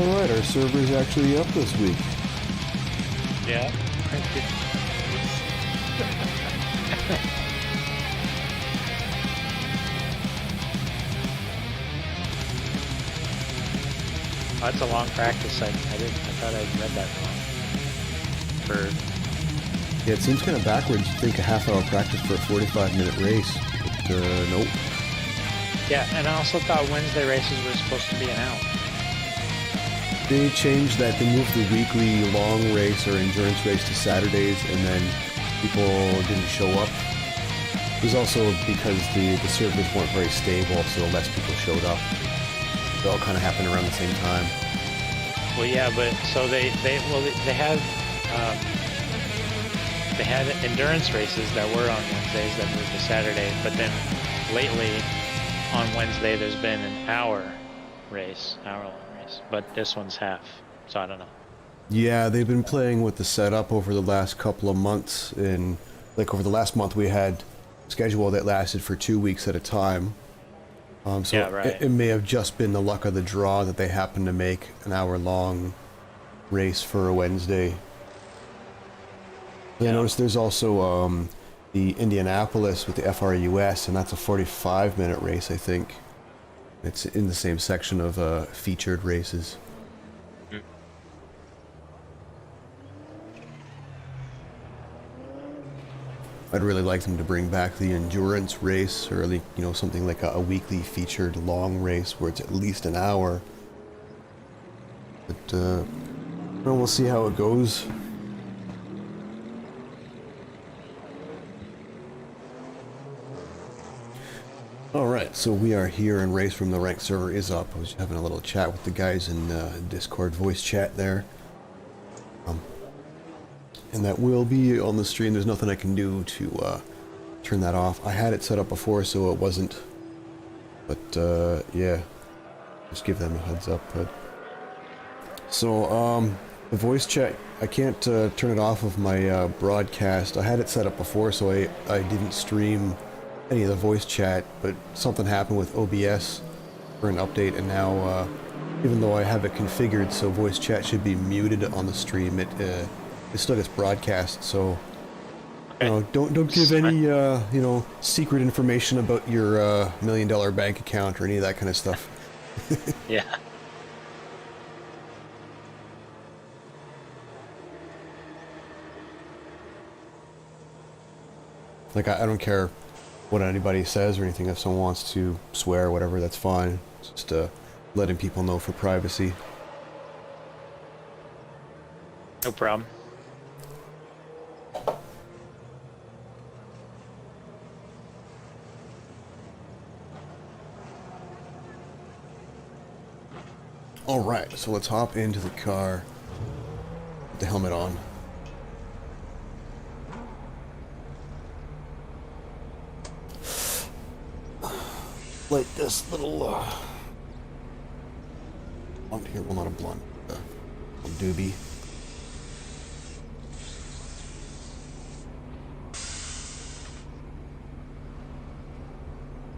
Alright, our server's actually up this week. Yeah. Oh, that's a long practice. I thought I'd read that wrong. Yeah, it seems kind of backwards. You'd think a half-hour practice for a 45-minute race, but nope. Yeah, and I also thought Wednesday races were supposed to be an hour. They changed that. They moved the weekly long race or endurance race to Saturdays, and then people didn't show up. It was also because the servers weren't very stable, so less people showed up. It all kind of happened around the same time. Well, yeah, but so they had endurance races that were on Wednesdays that moved to Saturday, but then lately on Wednesday there's been an hour-long race, but this one's half, so I don't know. Yeah, they've been playing with the setup over the last couple of months, and like over the last month we had a schedule that lasted for 2 weeks at a time. So yeah, right. it may have just been the luck of the draw that they happened to make an hour-long race for a Wednesday. Yeah. I noticed there's also the Indianapolis with the FRUS, and that's a 45-minute race, I think. It's in the same section of featured races. Mm. I'd really like them to bring back the endurance race, or something like a weekly featured long race where it's at least an hour. But well, we'll see how it goes. Alright, so we are here in RaceRoom. The ranked server is up. I was having a little chat with the guys in Discord voice chat there. And that will be on the stream. There's nothing I can do to turn that off. I had it set up before, so it wasn't. But yeah, just give them a heads up. But so the voice chat, I can't turn it off of my broadcast. I had it set up before, so I didn't stream any of the voice chat, but something happened with OBS for an update, and now even though I have it configured so voice chat should be muted on the stream, it still gets broadcast. So don't give any secret information about your $1 million bank account or any of that kind of stuff. Yeah. Like I don't care what anybody says or anything. If someone wants to swear or whatever, that's fine. It's just letting people know for privacy. No problem. Alright, so let's hop into the car. Put the helmet on. Light this little blunt here. Well, not a blunt, a doobie.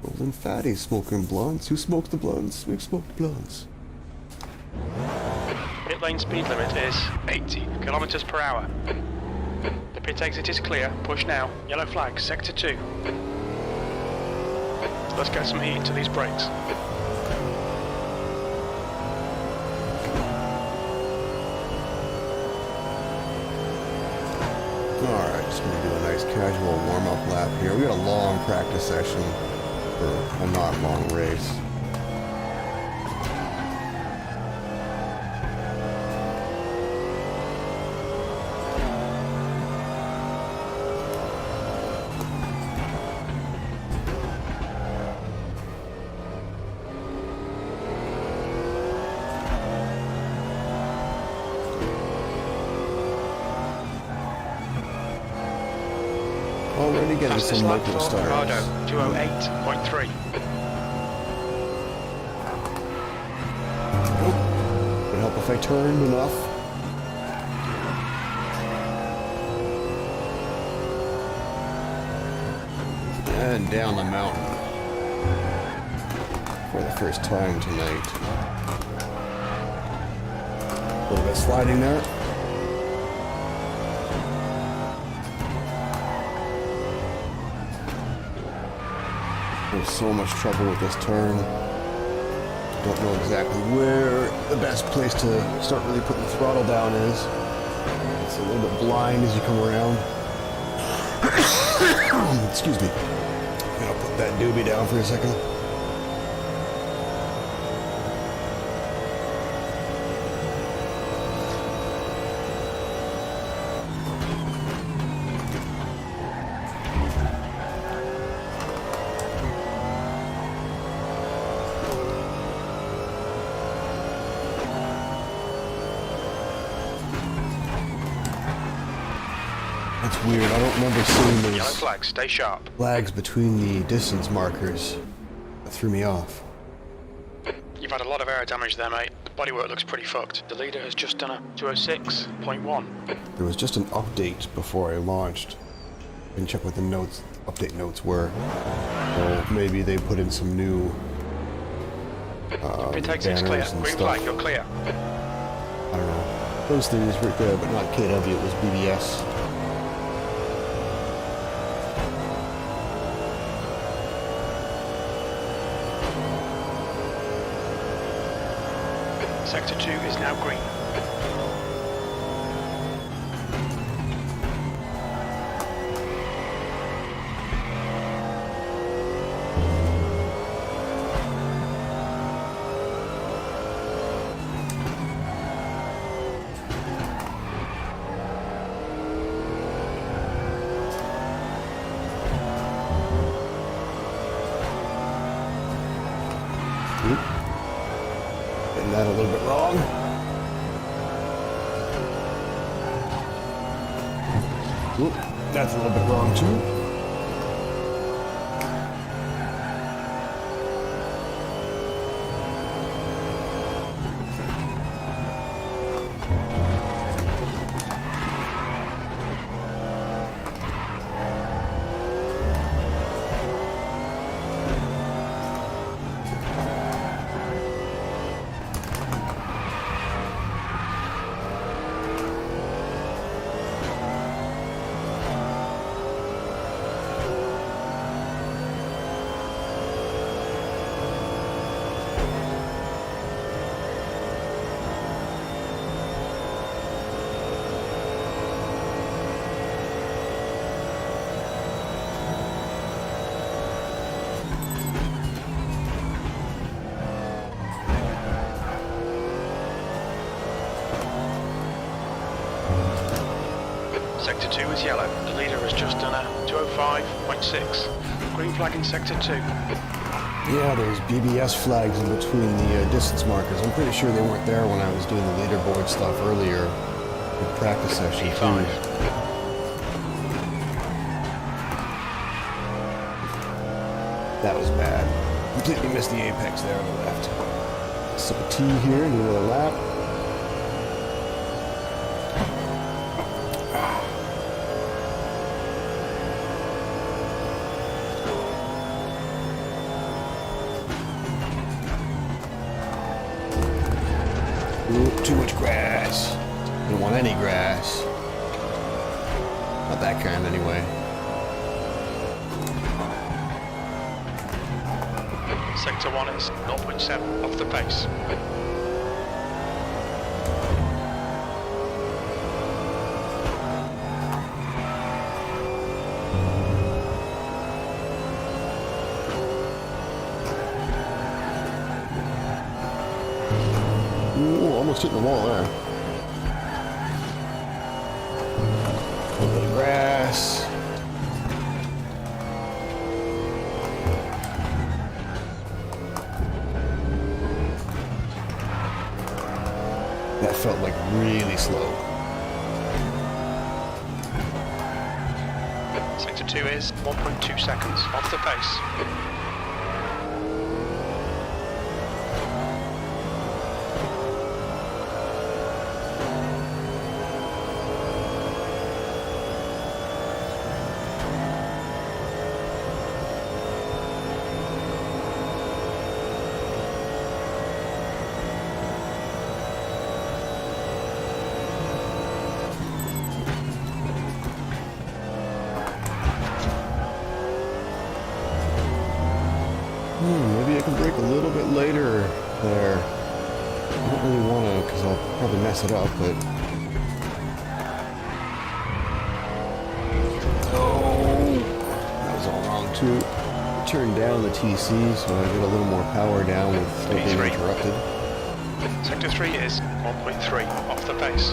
Golden fatty smoking blunts. Who smoked the blunts? We smoked blunts. Pit lane speed limit is 80 kilometers per hour. The pit exit is clear. Push now. Yellow flag, sector 2. Let's get some heat into these brakes. Alright, just gonna do a nice casual warm-up lap here. We got a long practice session for a not long race. Already getting Fastest some lap local for stars. Colorado, 208.3. Would help if I turned enough. And down the mountain. For the first time tonight. little bit sliding there. There's so much trouble with this turn. Don't know exactly where the best place to start really putting the throttle down is. It's a little bit blind as you come around. Excuse me. I'm gonna put that doobie down for a second. That's weird. I don't remember seeing those Yellow flag, stay sharp. flags between the distance markers. That threw me off. You've had a lot of air damage there, mate. The bodywork looks pretty fucked. The leader has just done a 206.1. There was just an update before I launched. I didn't check what the notes, update notes were. So maybe they put in some new Pit exit's clear. banners and Green stuff. flag, you're clear. I don't know. Those things were good, but not KW. It was BBS. Sector 2 is now green. Getting that a little bit wrong. Oop, that's a little bit wrong too. Sector 2 is yellow. The leader has just done a 205.6. Green flag in Sector 2. Yeah, there's BBS flags in between the distance markers. I'm pretty sure they weren't there when I was doing the leaderboard stuff earlier. The practice session P5. too. That was bad. Completely missed the apex there on the left. Sip of tea here, do another lap. Ooh, too much grass. Don't want any grass. Not that kind anyway. Sector 1 is 0.7 off the pace. Ooh, almost hitting the wall there. A little bit of grass. That felt like really slow. Sector 2 is 1.2 seconds off the pace. little bit later there. I don't really want to, because I'll probably mess it up, but... Oh! That was all wrong, too. Turn down the TC so I get a little more power down without being interrupted. Sector 3 is 1.3 off the pace.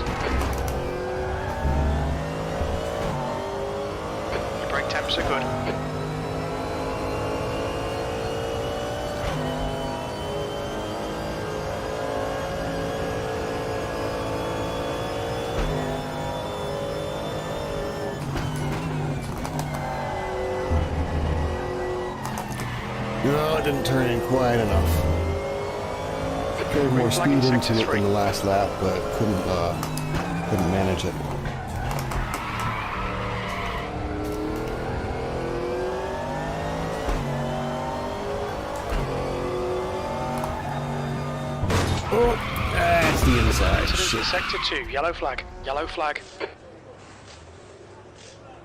Your brake temps are good. No, it didn't turn in quite enough. Carried more speed into it than the last lap, but couldn't manage it. Oh, that's the inside. Shit. Sector 2, yellow flag, yellow flag.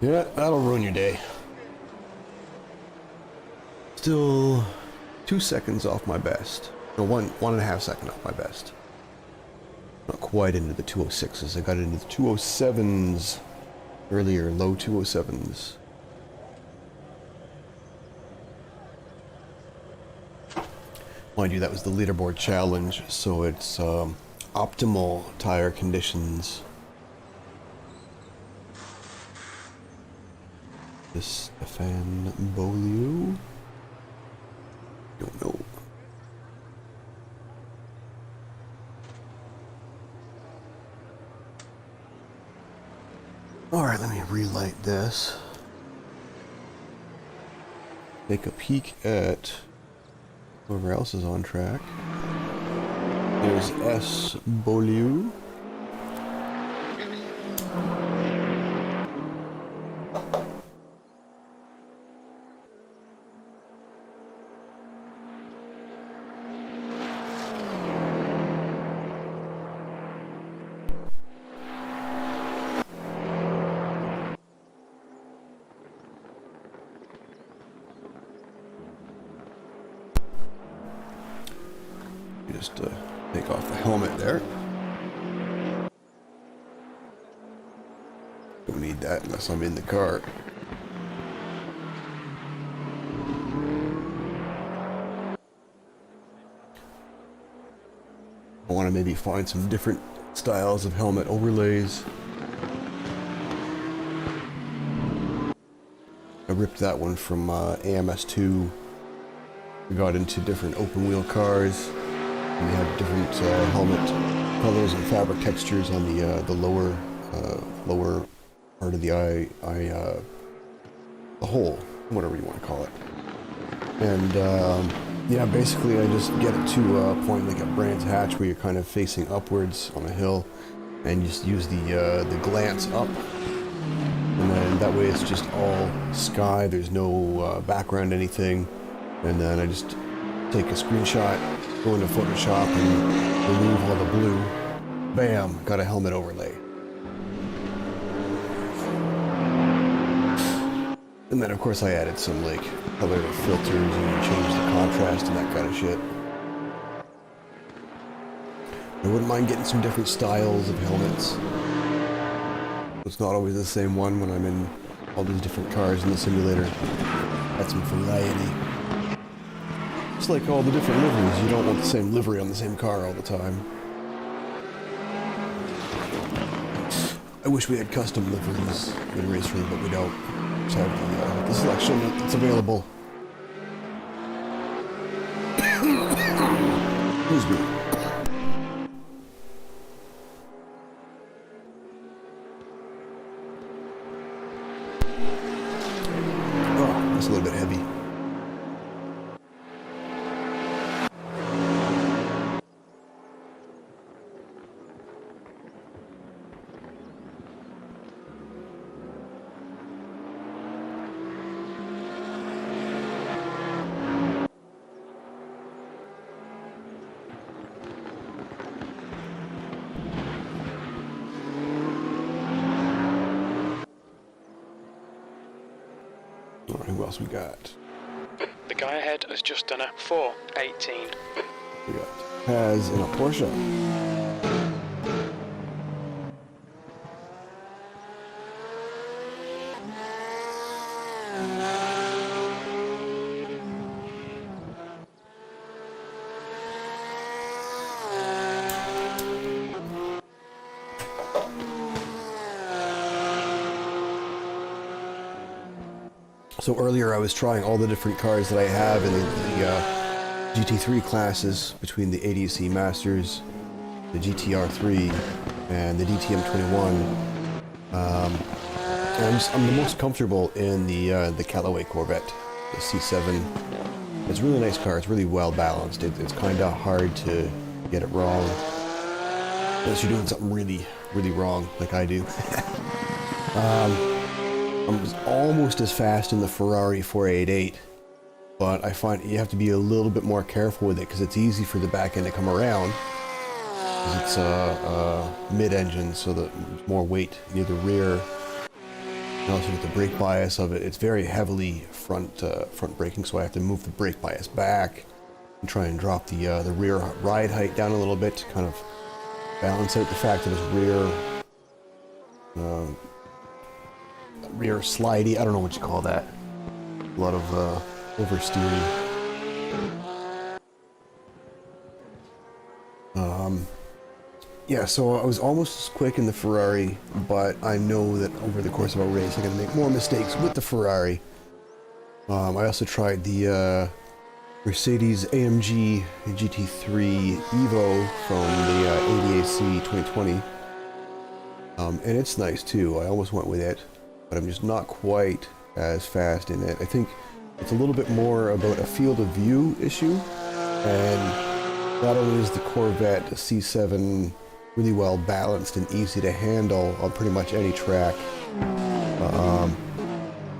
Yeah, that'll ruin your day. Still 2 seconds off my best. No, one and a half second off my best. Not quite into the 206s. I got into the 207s earlier, low 207s. Mind you, that was the leaderboard challenge, so it's optimal tire conditions. This Stefan Beaulieu? Don't know. Alright, let me relight this. Take a peek at whoever else is on track. There's S. Beaulieu. Just take off the helmet there. Don't need that unless I'm in the car. I want to maybe find some different styles of helmet overlays. I ripped that one from AMS2. We got into different open wheel cars. We had different helmet colors and fabric textures on the lower part of the the hole, whatever you want to call it. And yeah, basically I just get it to a point like a Brands Hatch where you're kind of facing upwards on a hill, and you just use the glance up, and then that way it's just all sky. There's no background anything, and then I just take a screenshot, go into Photoshop and remove all the blue. Bam, got a helmet overlay. And then of course I added some like color filters and changed the contrast and that kind of shit. I wouldn't mind getting some different styles of helmets. It's not always the same one when I'm in all these different cars in the simulator. Add some variety. It's like all the different liveries. You don't want the same livery on the same car all the time. I wish we had custom liveries in RaceRoom, but we don't. Just have the selection that's available. Excuse me. Oh, that's a little bit heavy. Alright, who else we got? The guy ahead has just done a 4:18. We got Paz in a Porsche. So earlier I was trying all the different cars that I have in the GT3 classes between the ADAC Masters, the GTR3, and the DTM21. And I'm the most comfortable in the Callaway Corvette, the C7. It's a really nice car. It's really well balanced. It's kind of hard to get it wrong, unless you're doing something really, really wrong, like I do. I'm almost as fast in the Ferrari 488, but I find you have to be a little bit more careful with it because it's easy for the back end to come around. It's mid-engine, so that there's more weight near the rear. And also with the brake bias of it, it's very heavily front braking, so I have to move the brake bias back and try and drop the rear ride height down a little bit to kind of balance out the fact that it's rear slidey. I don't know what you call that. A lot of oversteering. Yeah, so I was almost as quick in the Ferrari, but I know that over the course of a race I'm going to make more mistakes with the Ferrari. I also tried the Mercedes AMG GT3 Evo from the ADAC 2020. And it's nice too. I almost went with it, but I'm just not quite as fast in it. I think it's a little bit more about a field of view issue, and not only is the Corvette C7 really well balanced and easy to handle on pretty much any track,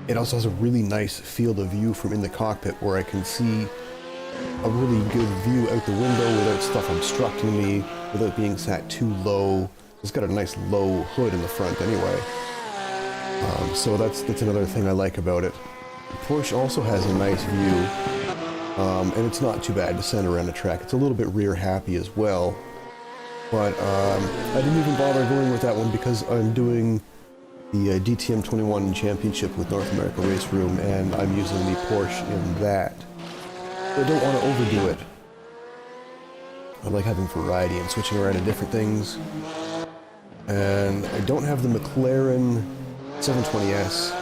it also has a really nice field of view from in the cockpit where I can see a really good view out the window without stuff obstructing me, without being sat too low. It's got a nice low hood in the front anyway. So that's another thing I like about it. The Porsche also has a nice view, and it's not too bad to send around the track. It's a little bit rear happy as well, but I didn't even bother going with that one because I'm doing the DTM21 Championship with North America RaceRoom, and I'm using the Porsche in that. I don't want to overdo it. I like having variety and switching around to different things. And I don't have the McLaren 720S,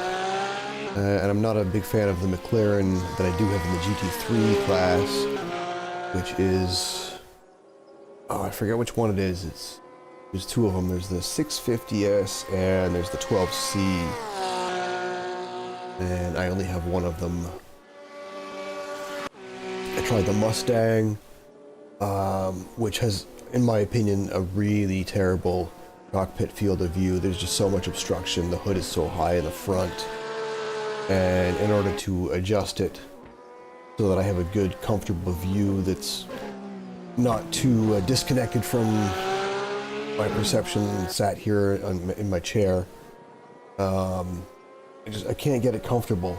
and I'm not a big fan of the McLaren that I do have in the GT3 class, which is, oh, I forget which one it is. There's two of them. There's the 650S and there's the 12C, and I only have one of them. I tried the Mustang, which has, in my opinion, a really terrible cockpit field of view. There's just so much obstruction. The hood is so high in the front, and in order to adjust it so that I have a good, comfortable view that's not too disconnected from my perception sat here in my chair, I can't get it comfortable.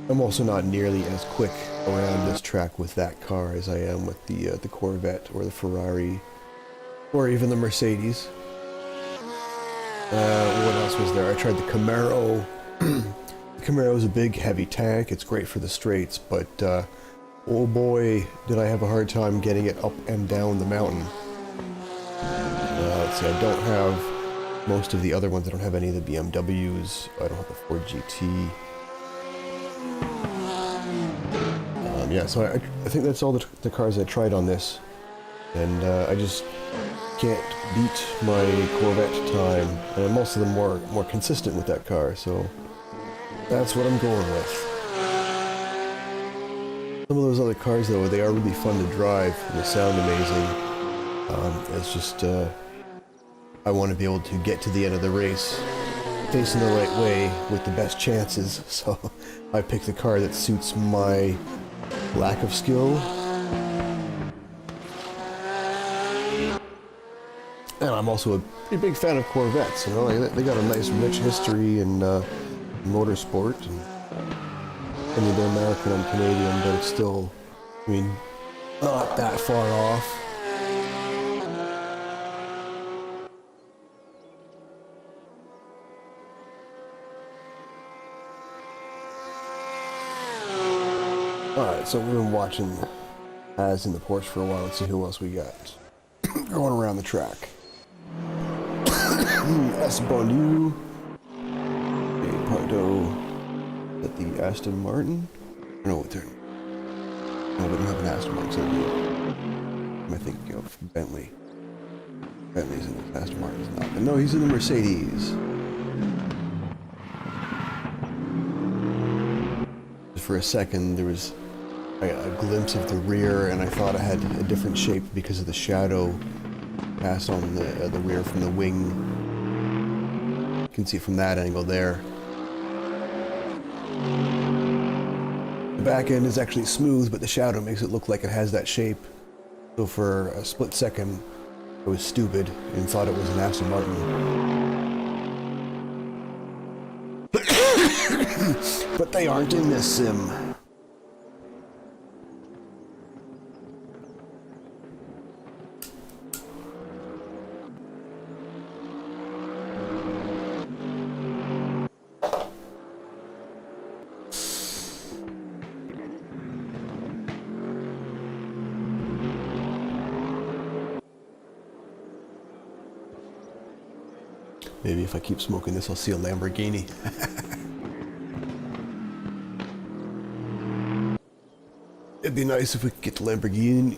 I'm also not nearly as quick around this track with that car as I am with the Corvette or the Ferrari or even the Mercedes. What else was there? I tried the Camaro. The Camaro is a big, heavy tank. It's great for the straights, but oh boy, did I have a hard time getting it up and down the mountain. Let's see, I don't have most of the other ones. I don't have any of the BMWs. I don't have the Ford GT. Yeah, so I think that's all the cars I tried on this, and I just can't beat my Corvette time, and I'm also the more consistent with that car, so that's what I'm going with. Some of those other cars, though, they are really fun to drive, and they sound amazing. It's just, I want to be able to get to the end of the race facing the right way with the best chances, so I picked the car that suits my lack of skill. And I'm also a pretty big fan of Corvettes, you know, they got a nice rich history in motorsport, and I mean, they're American, I'm Canadian, but it's still, I mean, not that far off. Alright, so we've been watching as in the Porsche for a while. Let's see who else we got going around the track. S. Bondu. Okay, Pardo. Is that the Aston Martin? No, they're... No, we don't have an Aston Martin, so am I thinking of Bentley? Bentley's in the Aston Martin's not. But no, he's in the Mercedes. Just for a second, there was a glimpse of the rear, and I thought it had a different shape because of the shadow cast on the rear from the wing. You can see from that angle there. The back end is actually smooth, but the shadow makes it look like it has that shape. So for a split second, I was stupid and thought it was an Aston Martin. But they aren't in this sim. Maybe if I keep smoking this, I'll see a Lamborghini. It'd be nice if we could get the Lamborghinis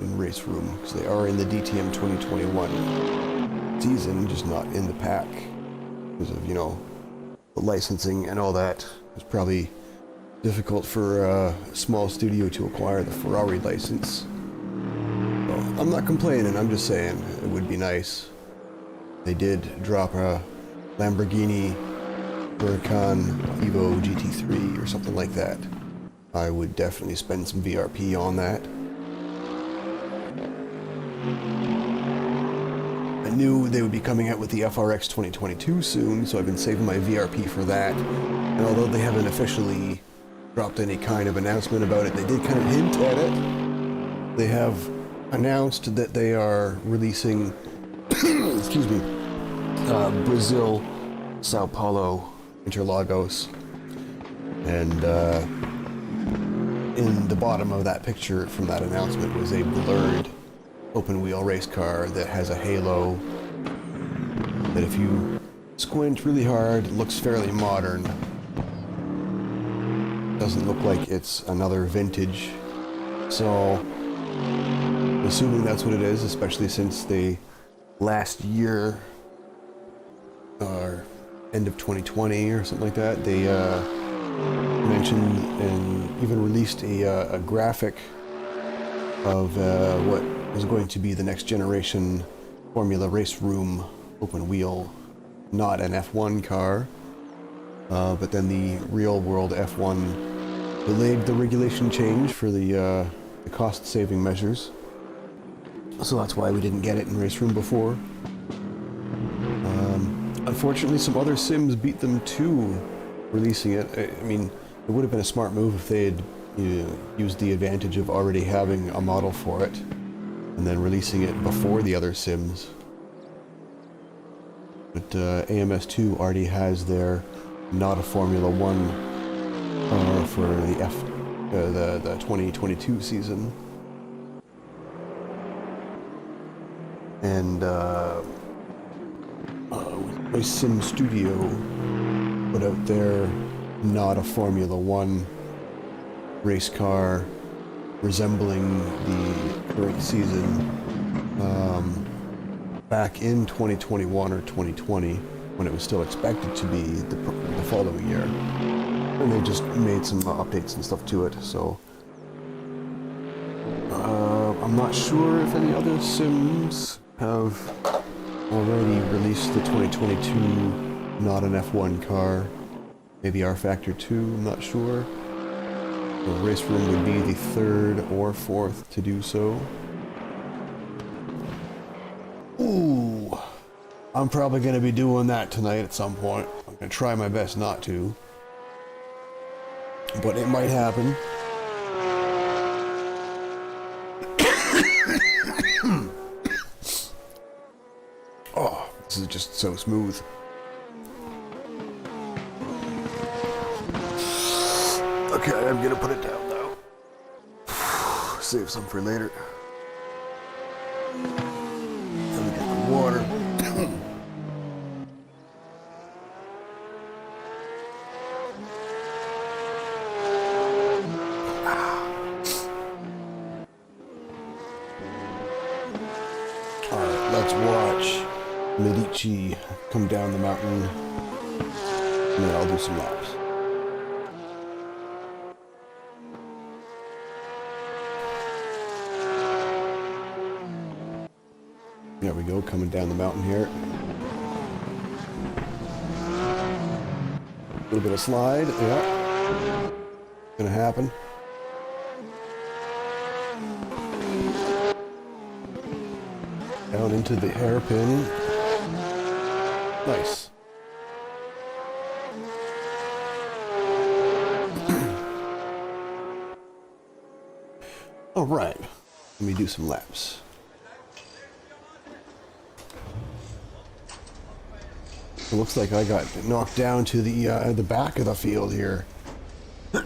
in RaceRoom, because they are in the DTM 2021 season, just not in the pack. Because of, you know, the licensing and all that. It's probably difficult for a small studio to acquire the Ferrari license. I'm not complaining, I'm just saying it would be nice. They did drop a Lamborghini Huracan Evo GT3 or something like that. I would definitely spend some VRP on that. I knew they would be coming out with the FRX 2022 soon, so I've been saving my VRP for that. And although they haven't officially dropped any kind of announcement about it, they did kind of hint at it. They have announced that they are releasing, excuse me, Brazil, Sao Paulo, Interlagos, and in the bottom of that picture from that announcement was a blurred open wheel race car that has a halo that, if you squint really hard, looks fairly modern. Doesn't look like it's another vintage, so assuming that's what it is, especially since they last year, or end of 2020 or something like that, they mentioned and even released a graphic of what is going to be the next generation Formula RaceRoom open wheel, not an F1 car, but then the real world F1 delayed the regulation change for the cost saving measures. So that's why we didn't get it in RaceRoom before. Unfortunately, some other sims beat them to releasing it. I mean, it would have been a smart move if they had used the advantage of already having a model for it and then releasing it before the other sims. But AMS2 already has their not a Formula 1 car for the 2022 season. And my Sim Studio put out their not a Formula 1 race car resembling the current season back in 2021 or 2020, when it was still expected to be the following year. And they just made some updates and stuff to it, so I'm not sure if any other sims have already released the 2022 not an F1 car. Maybe R Factor 2, I'm not sure. The RaceRoom would be the third or fourth to do so. Ooh, I'm probably going to be doing that tonight at some point. I'm going to try my best not to. but it might happen. Oh, this is just so smooth. Okay, I'm gonna put it down now. Save some for later. Let me get the water. Alright, let's watch Medici come down the mountain, and then I'll do some laps. There we go, coming down the mountain here. A little bit of slide, yeah. Gonna happen. Down into the hairpin. Nice. All right, let me do some laps. It looks like I got knocked down to the back of the field here. Pit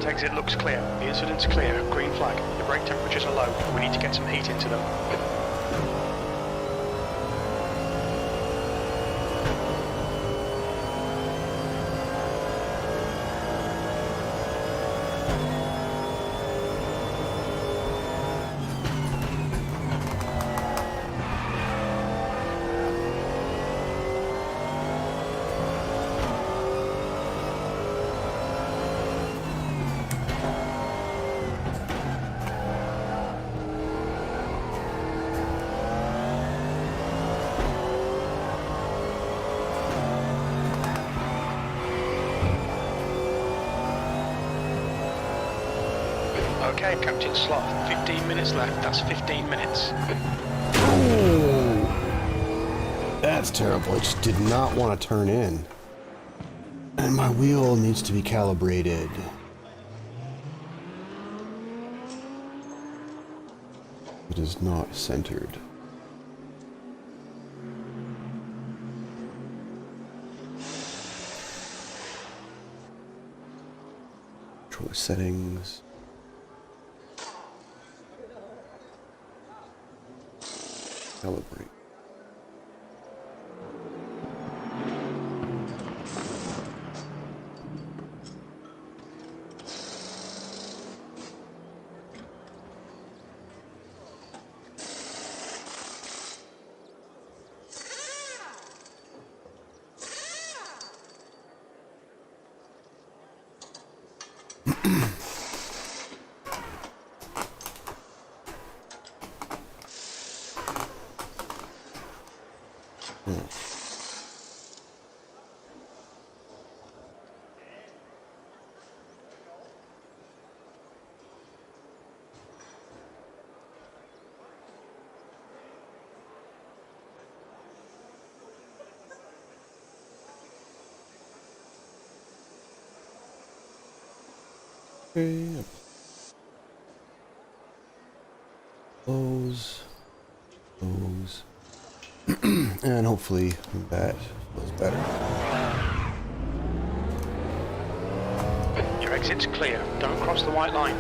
exit looks clear. The incident's clear. Green flag. The brake temperatures are low. We need to get some heat into them. Okay, Captain Sloth, 15 minutes left. That's 15 minutes. Oh, that's terrible. It just did not want to turn in. And my wheel needs to be calibrated. It is not centered. Controller settings. Calibrate. Okay. Close. And hopefully that was better. Your exit's clear. Don't cross the white line.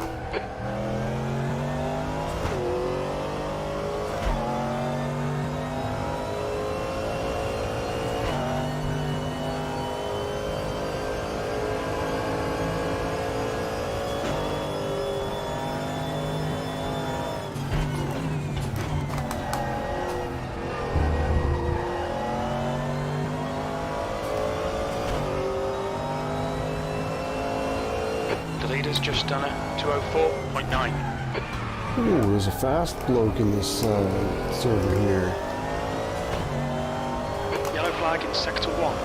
The leader's just done a 204.9. Ooh, there's a fast bloke in this server here. Yellow flag in sector 1.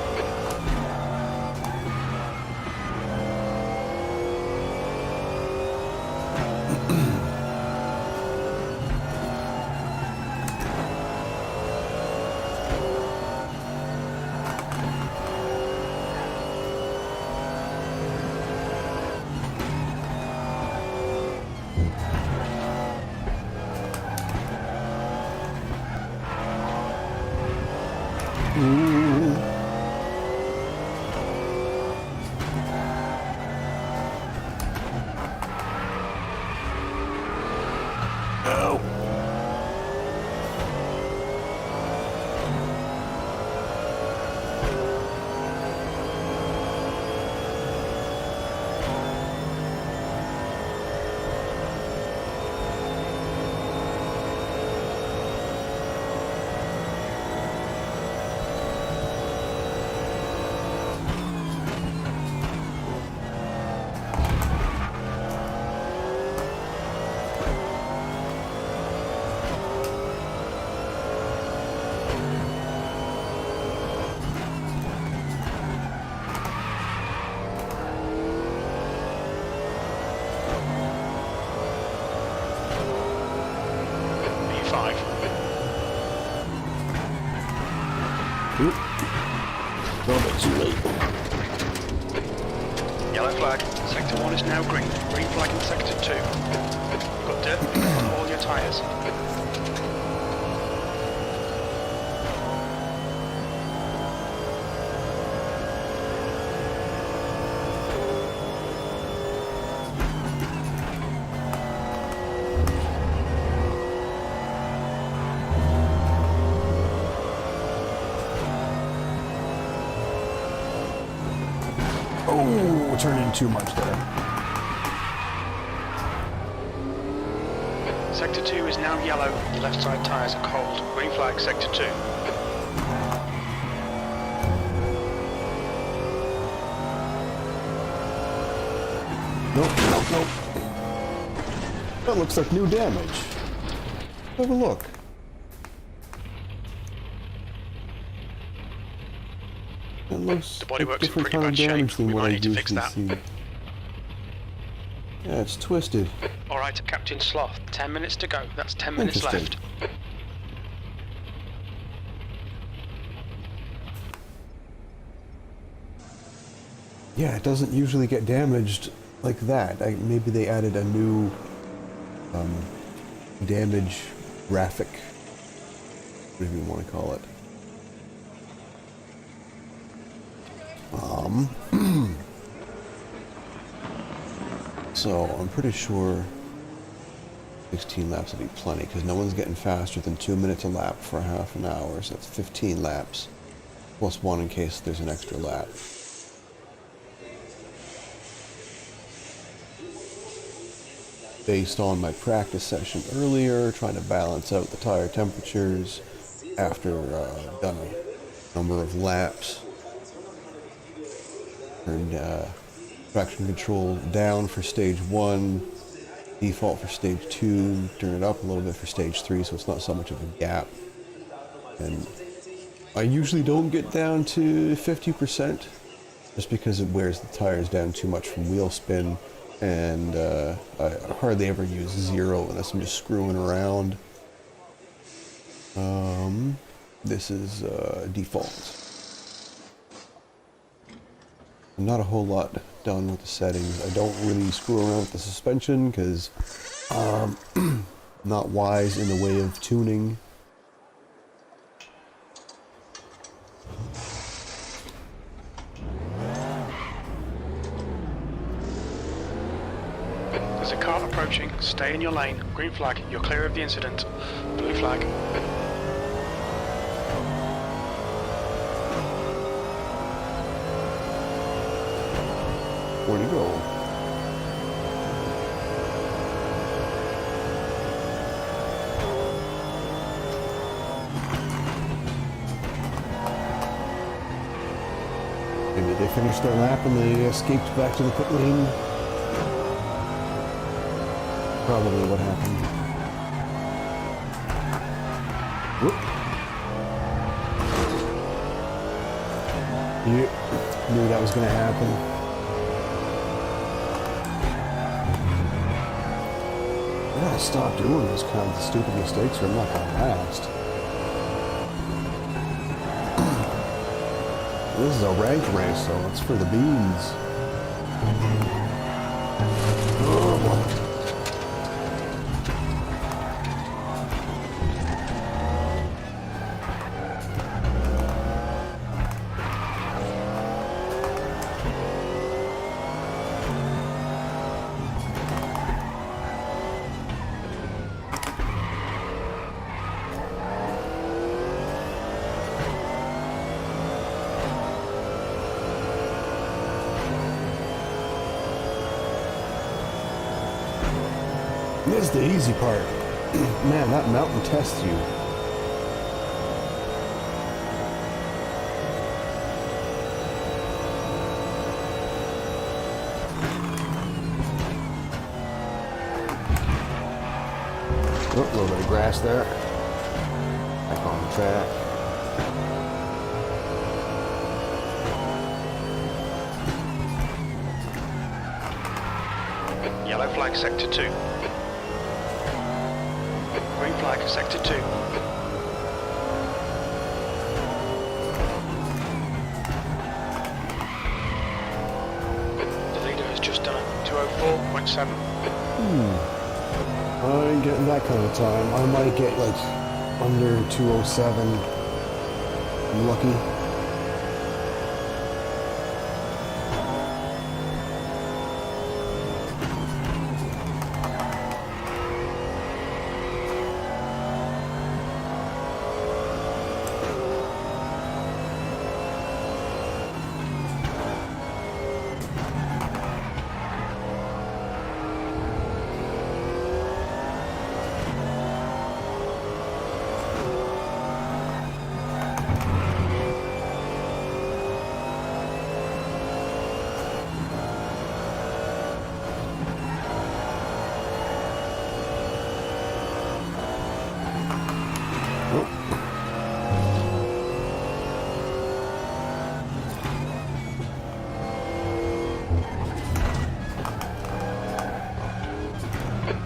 Ooh. Oh. B5. Oop. A little bit too late. Yellow flag. Sector 1 is now green. Green flag in Sector 2. Got dirt on all your tyres. Oh, turned in too much there. Sector 2 is now yellow. Your left side tyres are cold. Green flag, Sector 2. Nope. That looks like new damage. Have a look. That looks The bodywork's like in different pretty kind of bad shape. damage than We what might I need to fix usually that. see. Yeah, it's twisted. Alright, Captain Sloth. 10 minutes to go. That's 10 minutes left. Interesting. Yeah, it doesn't usually get damaged like that. Maybe they added a new damage graphic, whatever you want to call it. So I'm pretty sure 16 laps will be plenty, because no one's getting faster than 2 minutes a lap for half an hour, so that's 15 laps, plus one in case there's an extra lap. Based on my practice session earlier, trying to balance out the tire temperatures after done a number of laps. Turned traction control down for stage 1, default for stage 2, turn it up a little bit for stage 3 so it's not so much of a gap. And I usually don't get down to 50% just because it wears the tires down too much from wheel spin, and I hardly ever use 0 unless I'm just screwing around. This is default. Not a whole lot done with the settings. I don't really screw around with the suspension because not wise in the way of tuning. There's a car approaching. Stay in your lane. Green flag. You're clear of the incident. Blue flag. Where'd he go? Maybe they finished their lap and they escaped back to the pit lane. Probably what happened. Whoop. Yep. Knew that was going to happen. I gotta stop doing those kinds of stupid mistakes or I'm not gonna last. This is a ranked race, so it's for the beans. Oh, boy. This is the easy part. Man, that mountain tests you. Oh, a little bit of grass there. Back on the track. Yellow flag, sector 2. Green flag, sector 2. The leader has just done a 204.7. I ain't getting that kind of time. I might get like under 207. I'm lucky.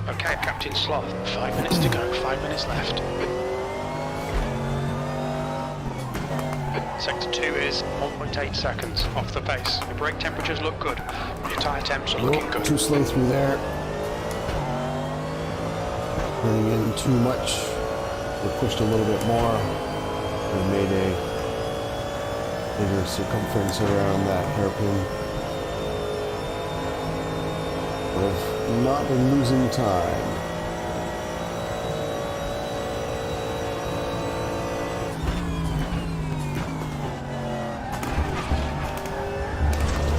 Okay, Captain Sloth, 5 minutes to go, 5 minutes left. Sector 2 is 1.8 seconds off the pace. Your brake temperatures look good. Your tyre temps are looking good. Too slow through there. Running in too much. We pushed a little bit more. We made a bigger circumference around that hairpin. I've not been losing time.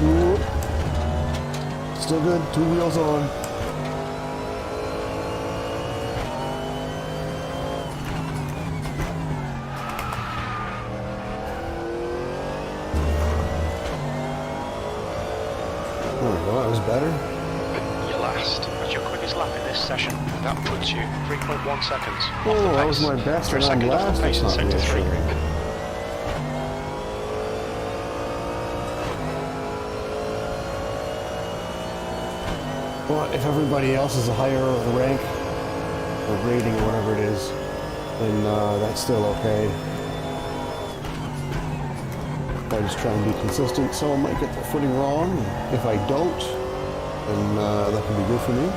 Ooh. Still good, 2 wheels on. Well, that was better. You're last. That's your quickest lap in this session. That puts you 3.1 seconds off the Oh, pace. that was my best, You're a and I'm second off last. the pace in That's not sector 3. reassuring. Well, if everybody else is a higher rank, or rating, or whatever it is, then that's still okay. I just try and be consistent, so I might get the footing wrong. If I don't, then that can be good for me.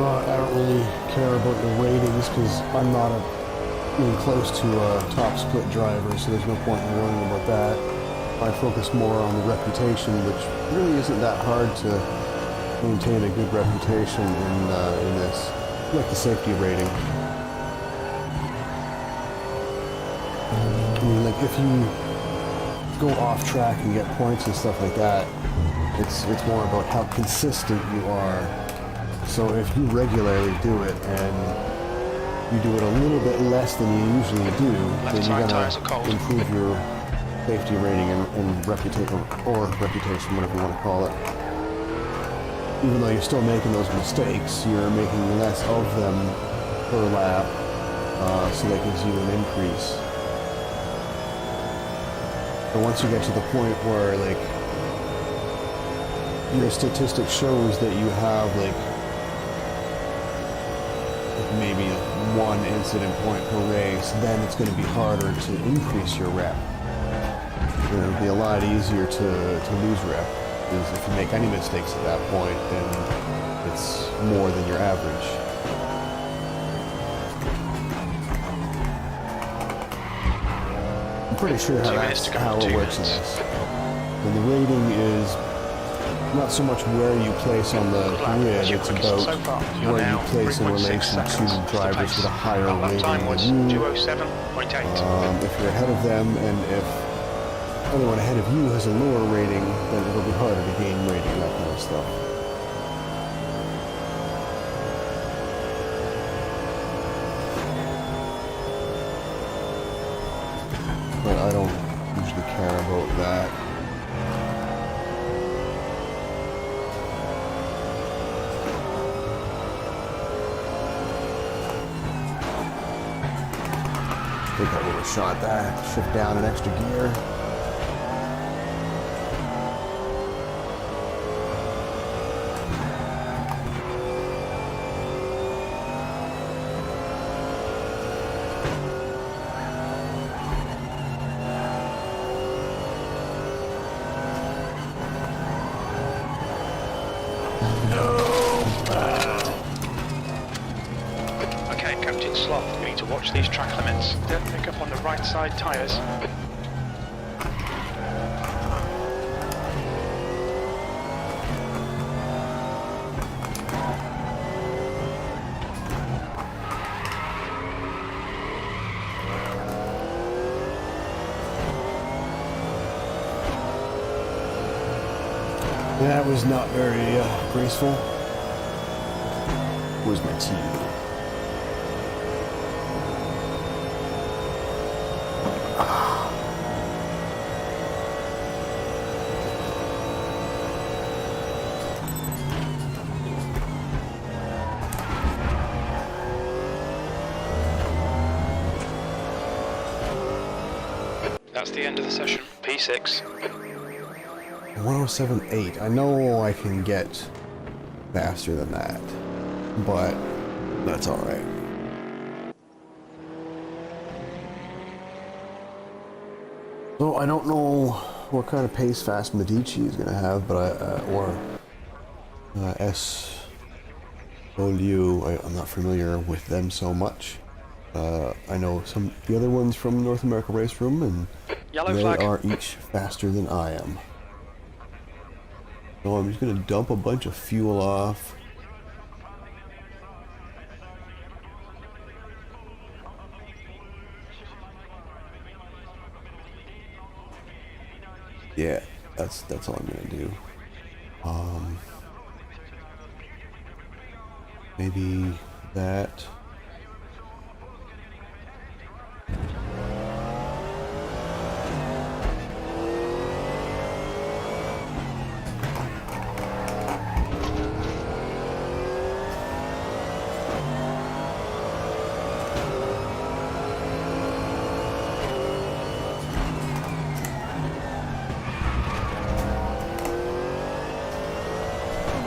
I don't really care about the ratings because I'm not even close to a top split driver, so there's no point in worrying about that. I focus more on the reputation, which really isn't that hard to maintain a good reputation in this, like the safety rating. I mean, like if you go off track and get points and stuff like that, it's more about how consistent you are. So if you regularly do it and you do it a little bit less than you usually do, then you're gonna improve your safety rating and reputation, or reputation, whatever you want to call it. Even though you're still making those mistakes, you're making less of them per lap, so that gives you an increase. But once you get to the point where, like, your statistic shows that you have, like maybe 1 incident point per race, then it's going to be harder to increase your rep. It'll be a lot easier to lose rep. Because if you make any mistakes at that point, then it's more than your average. I'm pretty sure how it works in this. And the rating is not so much where you place on the grid, it's about where you place in relation to drivers with a higher rating Time was than you. 207.8. If you're ahead of them, and if anyone ahead of you has a lower rating, then it'll be harder to gain rating, that kind of stuff. But I don't usually care about that. I think I would have shot that. Shift down an extra gear. Okay, Captain Sloth, we need to watch these track limits. Don't pick up on the right side tyres. That was not very graceful. Where's my team? That's the end of the session. P6. 107.8. I know I can get faster than that, but that's alright. So I don't know what kind of pace Fast Medici is going to have, but I'm not familiar with them so much. I know the other ones from North America RaceRoom, and Yellow they flag. are each faster than I am. So I'm just going to dump a bunch of fuel off. Yeah, that's all I'm going to do. Maybe that.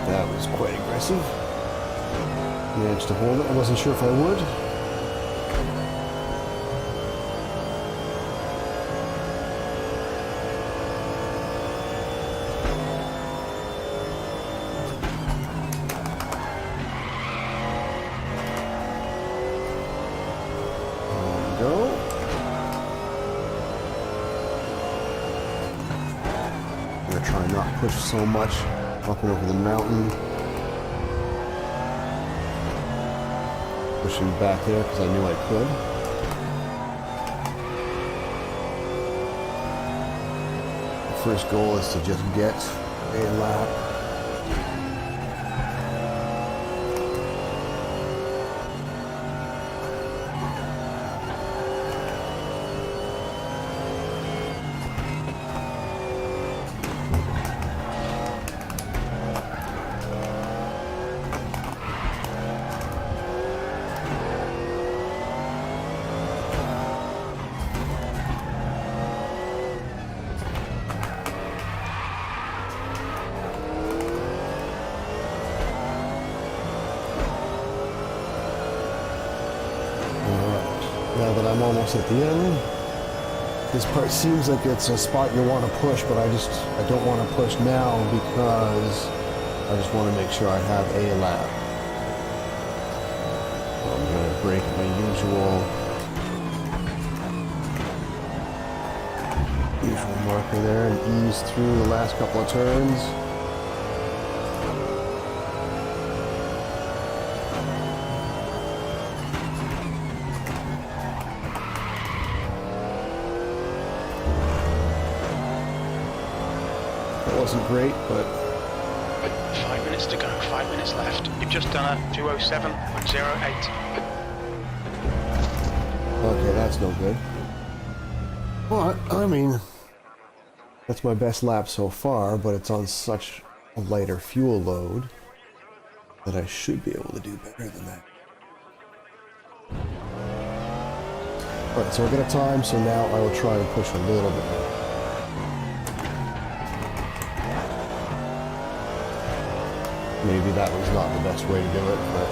That was quite aggressive. Managed to hold it. I wasn't sure if I would. There we go. I'm gonna try not push so much up and over the mountain. Pushing back there because I knew I could. The first goal is to just get a lap. Now that I'm almost at the end, this part seems like it's a spot you want to push, but I don't want to push now because I just want to make sure I have a lap. So I'm going to break my usual marker there and ease through the last couple of turns. wasn't great, but 5 minutes to go, 5 minutes left. You've just done a 2:07.08. okay, that's no good. But, I mean, that's my best lap so far, but it's on such a lighter fuel load that I should be able to do better than that. Alright, so I got a time, so now I will try and push a little bit more. Maybe that was not the best way to do it, but...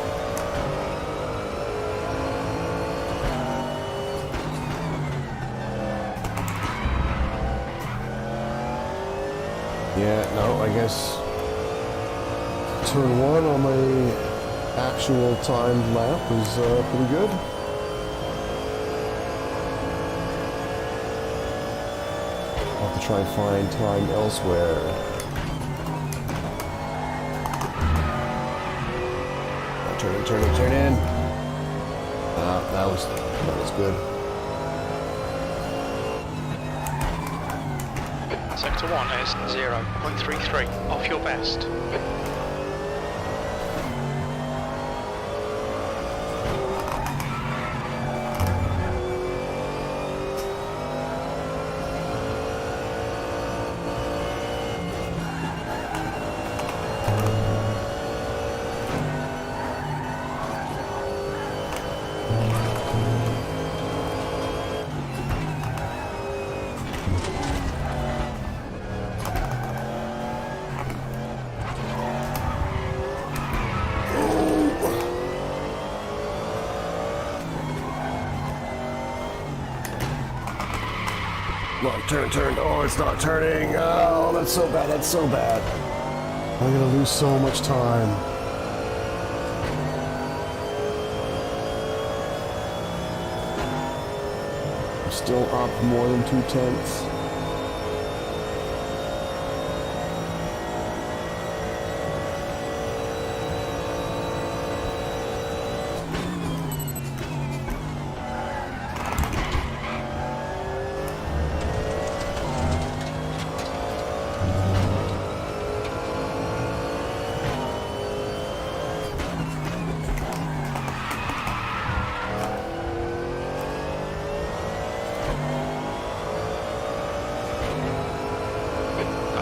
yeah, no, I guess turn 1 on my actual timed lap was pretty good. I'll have to try and find time elsewhere. Turn in. That was good. Sector 1 is 0.33, off your best. Turn. Oh, it's not turning. Oh, that's so bad. That's so bad. I'm gonna lose so much time. I'm still up more than 2/10.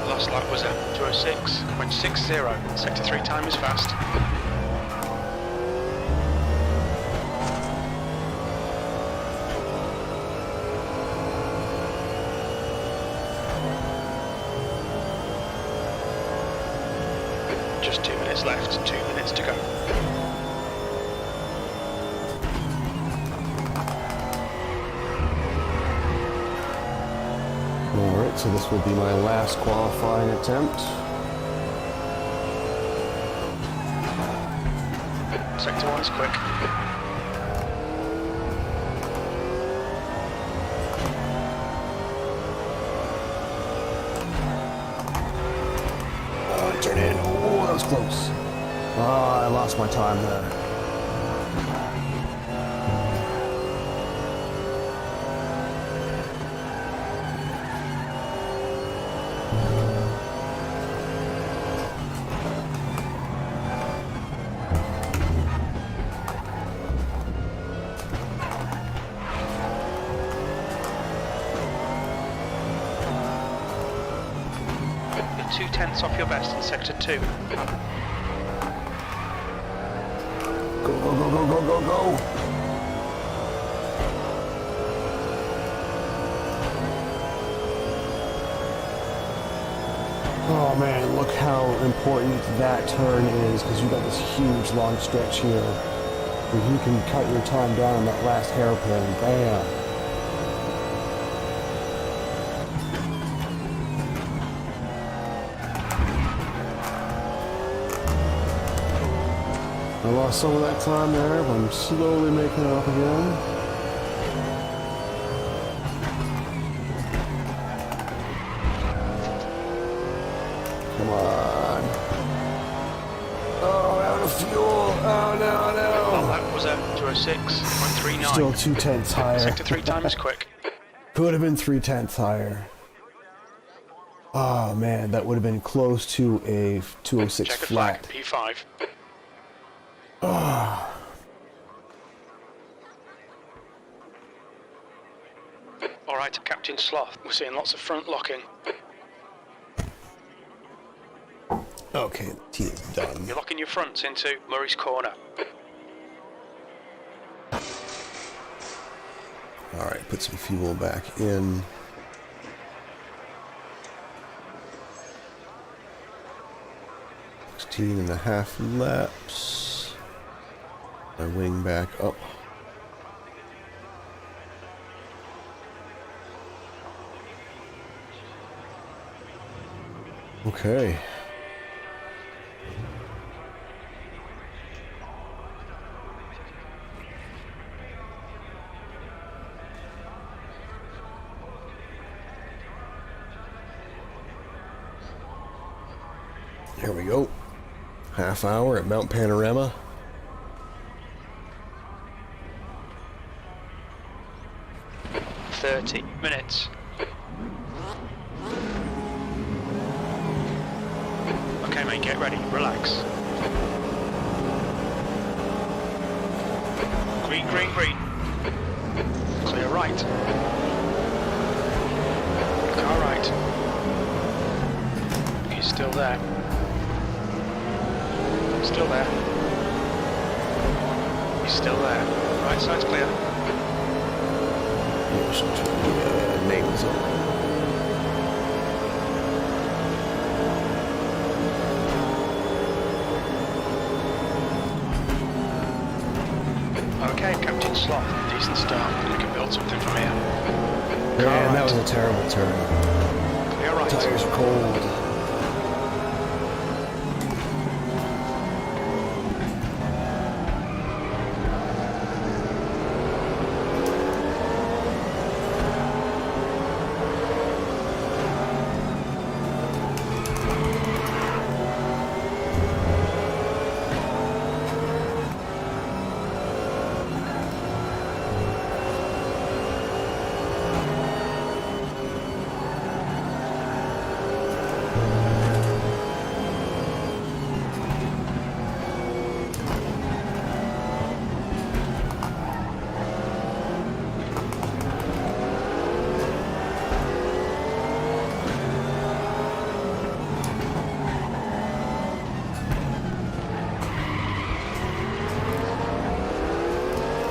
Last lap was a 2:06.60. Sector 3 time is fast. Just 2 minutes left, 2 minutes to go. Alright, so this will be my last qualifying attempt. Sector 1 is quick. Turn in. Oh, that was close. I lost my time there. You're 2/10 off your best in sector 2. Go. Oh man, look how important that turn is, because you've got this huge long stretch here where you can cut your time down on that last hairpin. Bam! I lost some of that time there, but I'm slowly making it up again. Come on. Oh, out of fuel. Oh, no. That was a 2:06.39. Still 2/10 higher. Sector 3 time is quick. Could have been 3/10 higher. Oh man, that would have been close to a 206 Check a flat. flag, P5. Alright, Captain Sloth, we're seeing lots of front locking. Okay, the T is done. You're locking your fronts into Murray's Corner. Alright, put some fuel back in. And a half laps. My wing back up. Okay. Here we go. Half hour at Mount Panorama. "30 minutes. Okay, mate, get ready. Relax. Green, green, green. Clear right. Car right. He's still there. Still there. He's still there. Right side's clear. Naval zone. Okay, Captain Sloth. Decent start. We can build something from here. Man, that was a terrible turn. Clear right. Tires are cold.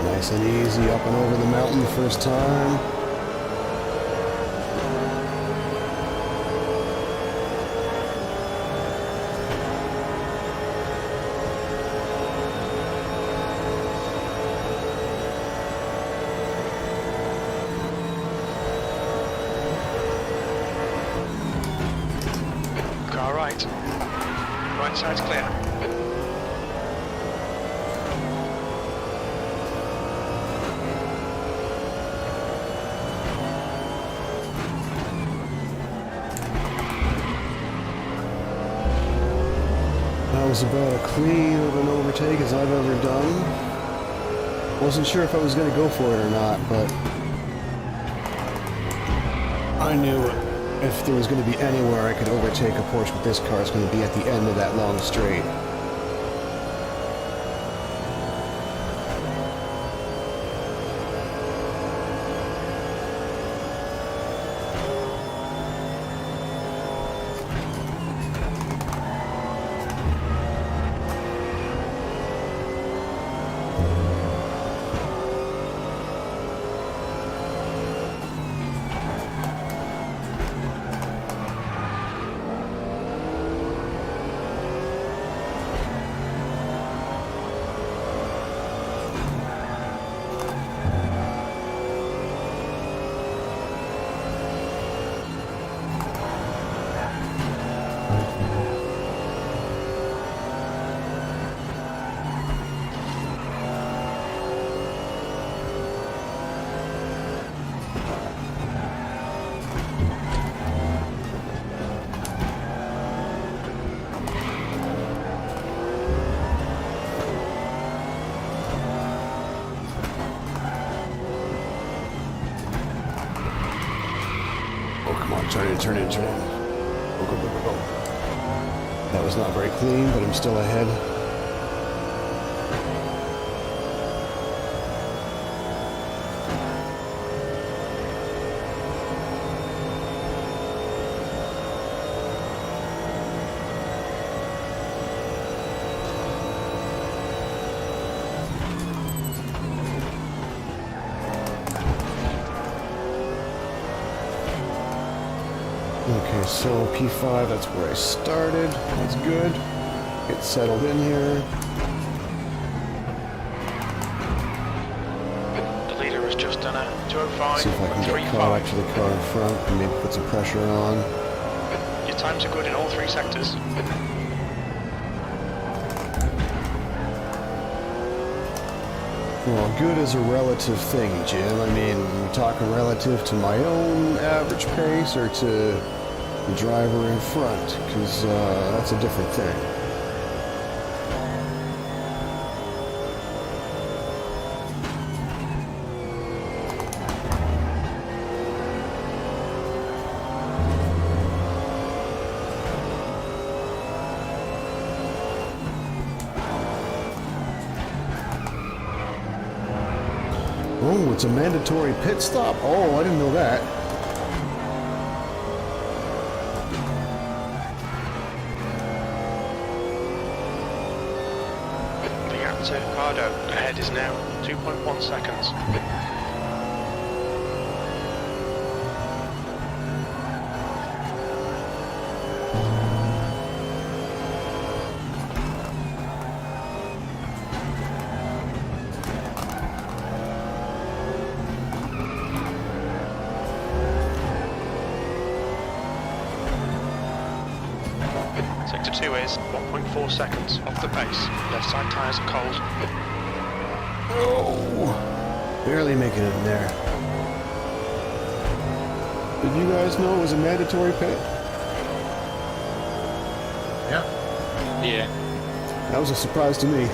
Nice and easy up and over the mountain the first time. Car right. Right side's clear. That was about as clean of an overtake as I've ever done. Wasn't sure if I was going to go for it or not, but I knew if there was going to be anywhere I could overtake a Porsche with this car, it's going to be at the end of that long straight. Oh, come on, turn it, turn it, turn it. go, go, go, go. That was not very clean, but I'm still ahead. Okay, so P5, that's where I started. That's good. Get settled in here. The leader has just done a 205. See if I can get caught up to the car in front and maybe put some pressure on. Your times are good in all 3 sectors. Well, good is a relative thing, Jim. I mean, we're talking relative to my own average pace or to the driver in front, because that's a different thing. Oh, it's a mandatory pit stop? Oh, I didn't know that. The gap to Cardo ahead is now 2.1 seconds. Sector 2 is 1.4 seconds off the pace. Left side tyres are cold. Oh, barely making it in there. Did you guys know it was a mandatory pit? Yeah. That was a surprise to me.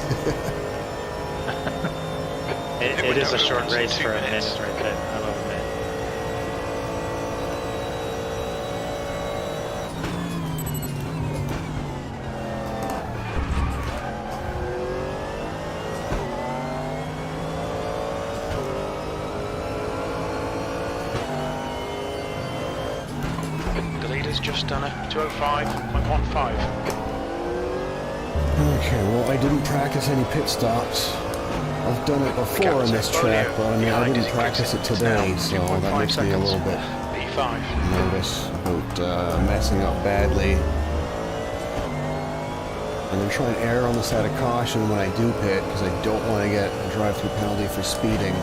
It is a short race for a mandatory pit. I love it. The leader's just done a 205.15. Okay, well, I didn't practice any pit stops. I've done it before on this track, but I mean, I didn't practice it today, so that makes me a little bit P5. nervous about messing up badly. I'm going to try and err on the side of caution when I do pit, because I don't want to get a drive-through penalty for speeding.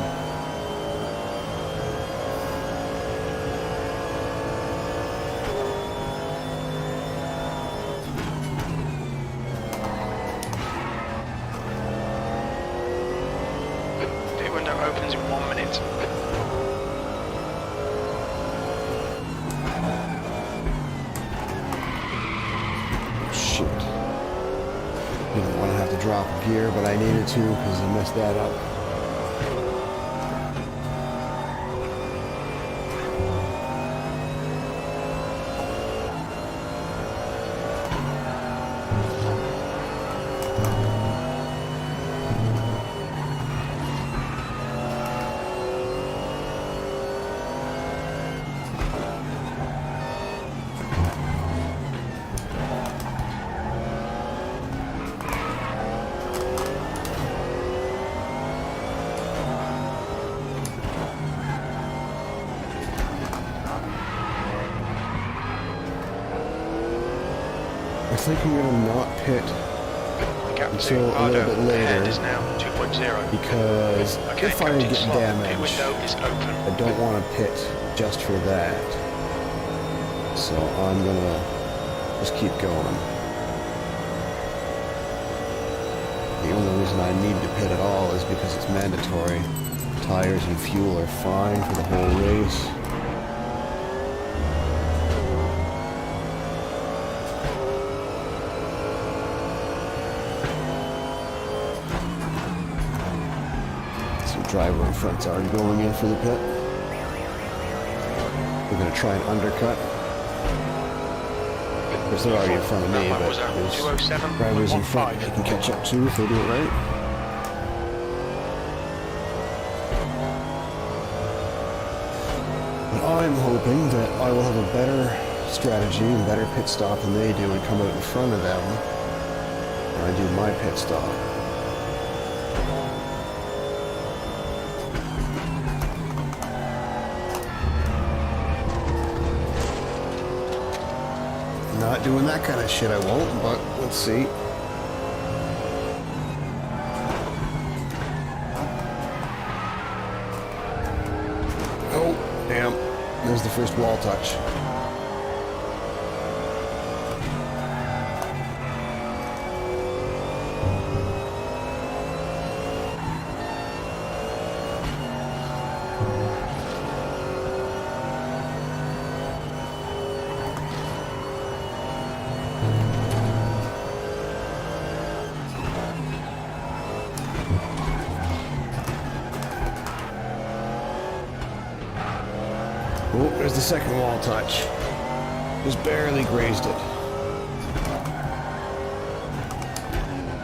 Pit window opens in 1 minute. Shit. Didn't want to have to drop a gear, but I needed to because I messed that up. I think I'm going to not pit The gap to until a Cardo little bit ahead later, is now 2.0. because Okay, if I captain get slot. Pit damaged, window is open. I don't want to pit just for that. So I'm going to just keep going. The only reason I need to pit at all is because it's mandatory. Tires and fuel are fine for the whole race. Driver in front's already going in for the pit. We're going to try and undercut. course, they're already in front of me, That but was a there's drivers in front 207.15. they can catch up to if they do it right. But I'm hoping that I will have a better strategy and better pit stop than they do and come out in front of them when I do my pit stop. Not doing that kind of shit, I won't, but let's see. Oh, damn. There's the first wall touch. Oh, there's the second wall touch. Just barely grazed it.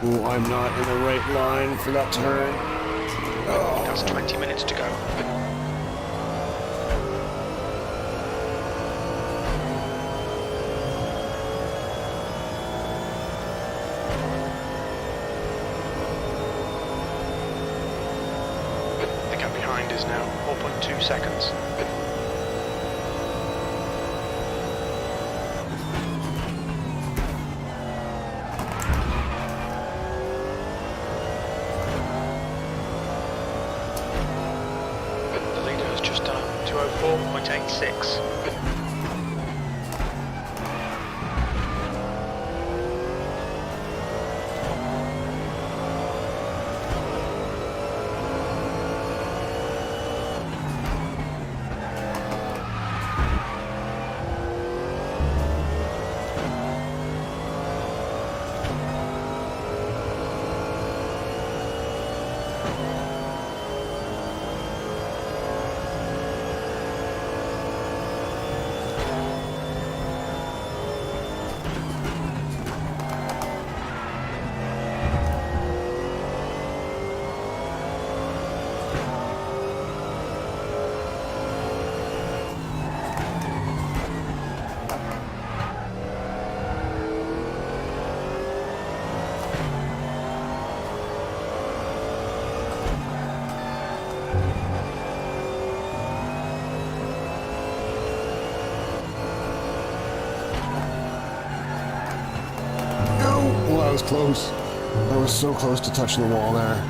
Oh, I'm not in the right line for that turn. Oh. That's 20 minutes to go. The gap behind is now 4.2 seconds. The leader has just done 204.86. Oh, that was close. I was so close to touching the wall there.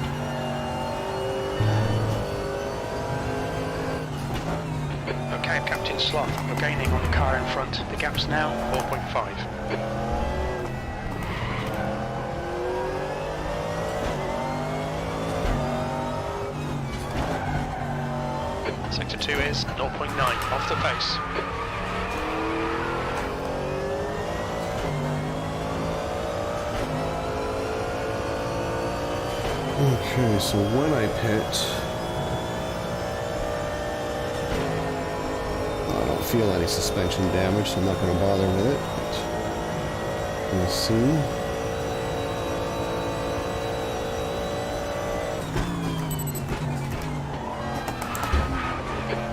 Okay, Captain Sloth, we're gaining on the car in front. The gap's now 4.5. Sector 2 is 0.9 off the pace. Okay, so when I pit, I don't feel any suspension damage, so I'm not going to bother with it. But we'll see.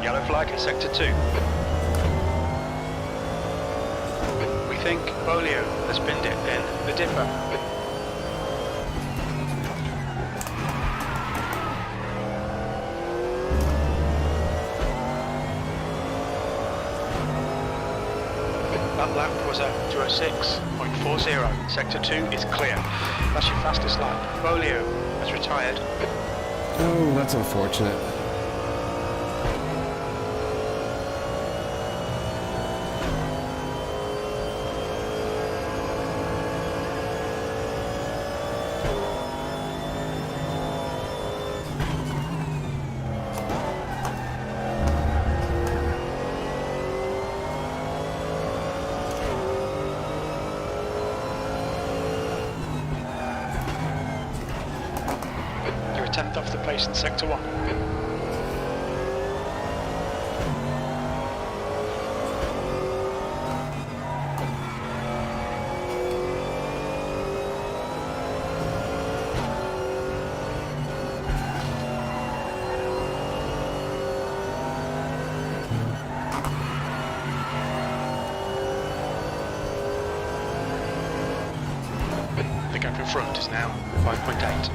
Yellow flag in Sector 2. We think Bolio has binned it in the dipper. That lap was a 206.40. Sector 2 is clear. That's your fastest lap. Bolio has retired. Oh, that's unfortunate. You're a 10th off the pace in Sector 1. in front is now 5.8.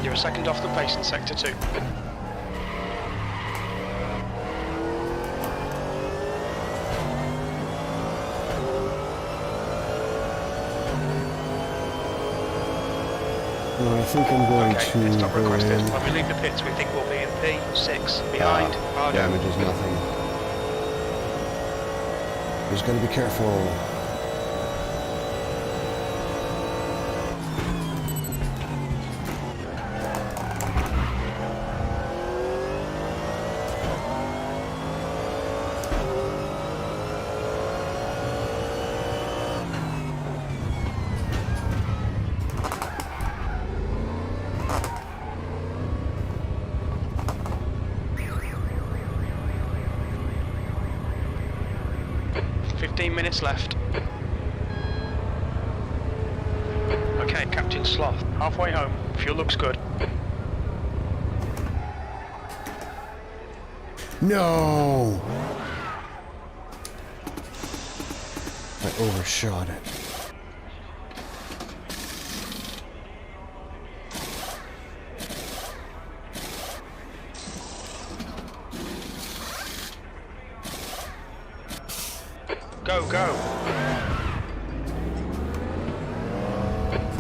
You're a second off the pace in sector 2. I think I'm going Okay, to stop go requested. in. When we leave the pits, we think we'll be in P6 behind. Pardo. Damage is nothing. Just gotta be careful. Minutes left. Okay, Captain Sloth, halfway home. Fuel looks good. No! I overshot it. Go, go.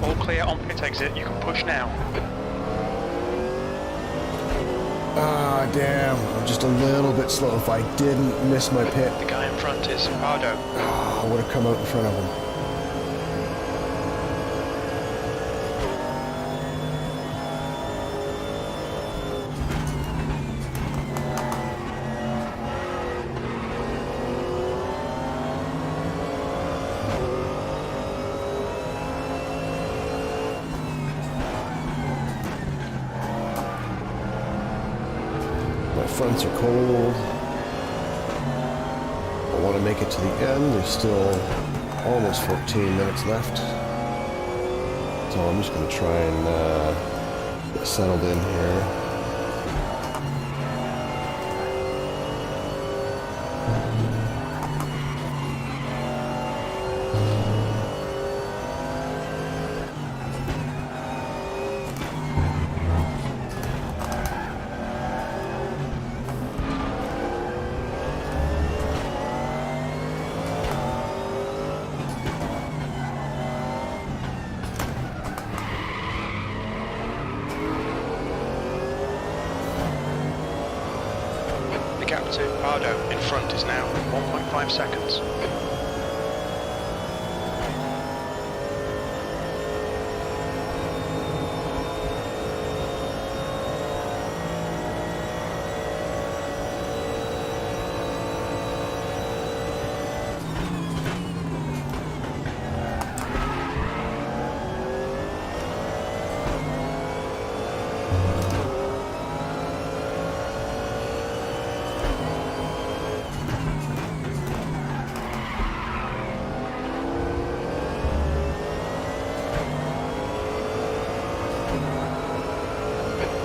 All clear on pit exit. You can push now. Ah, damn. I'm just a little bit slow. If I didn't miss my pit, The guy in front is Pardo. I would have come out in front of him. Fronts are cold. I want to make it to the end. There's still almost 14 minutes left. So I'm just going to try and get settled in here. To Pardo in front is now 1.5 seconds.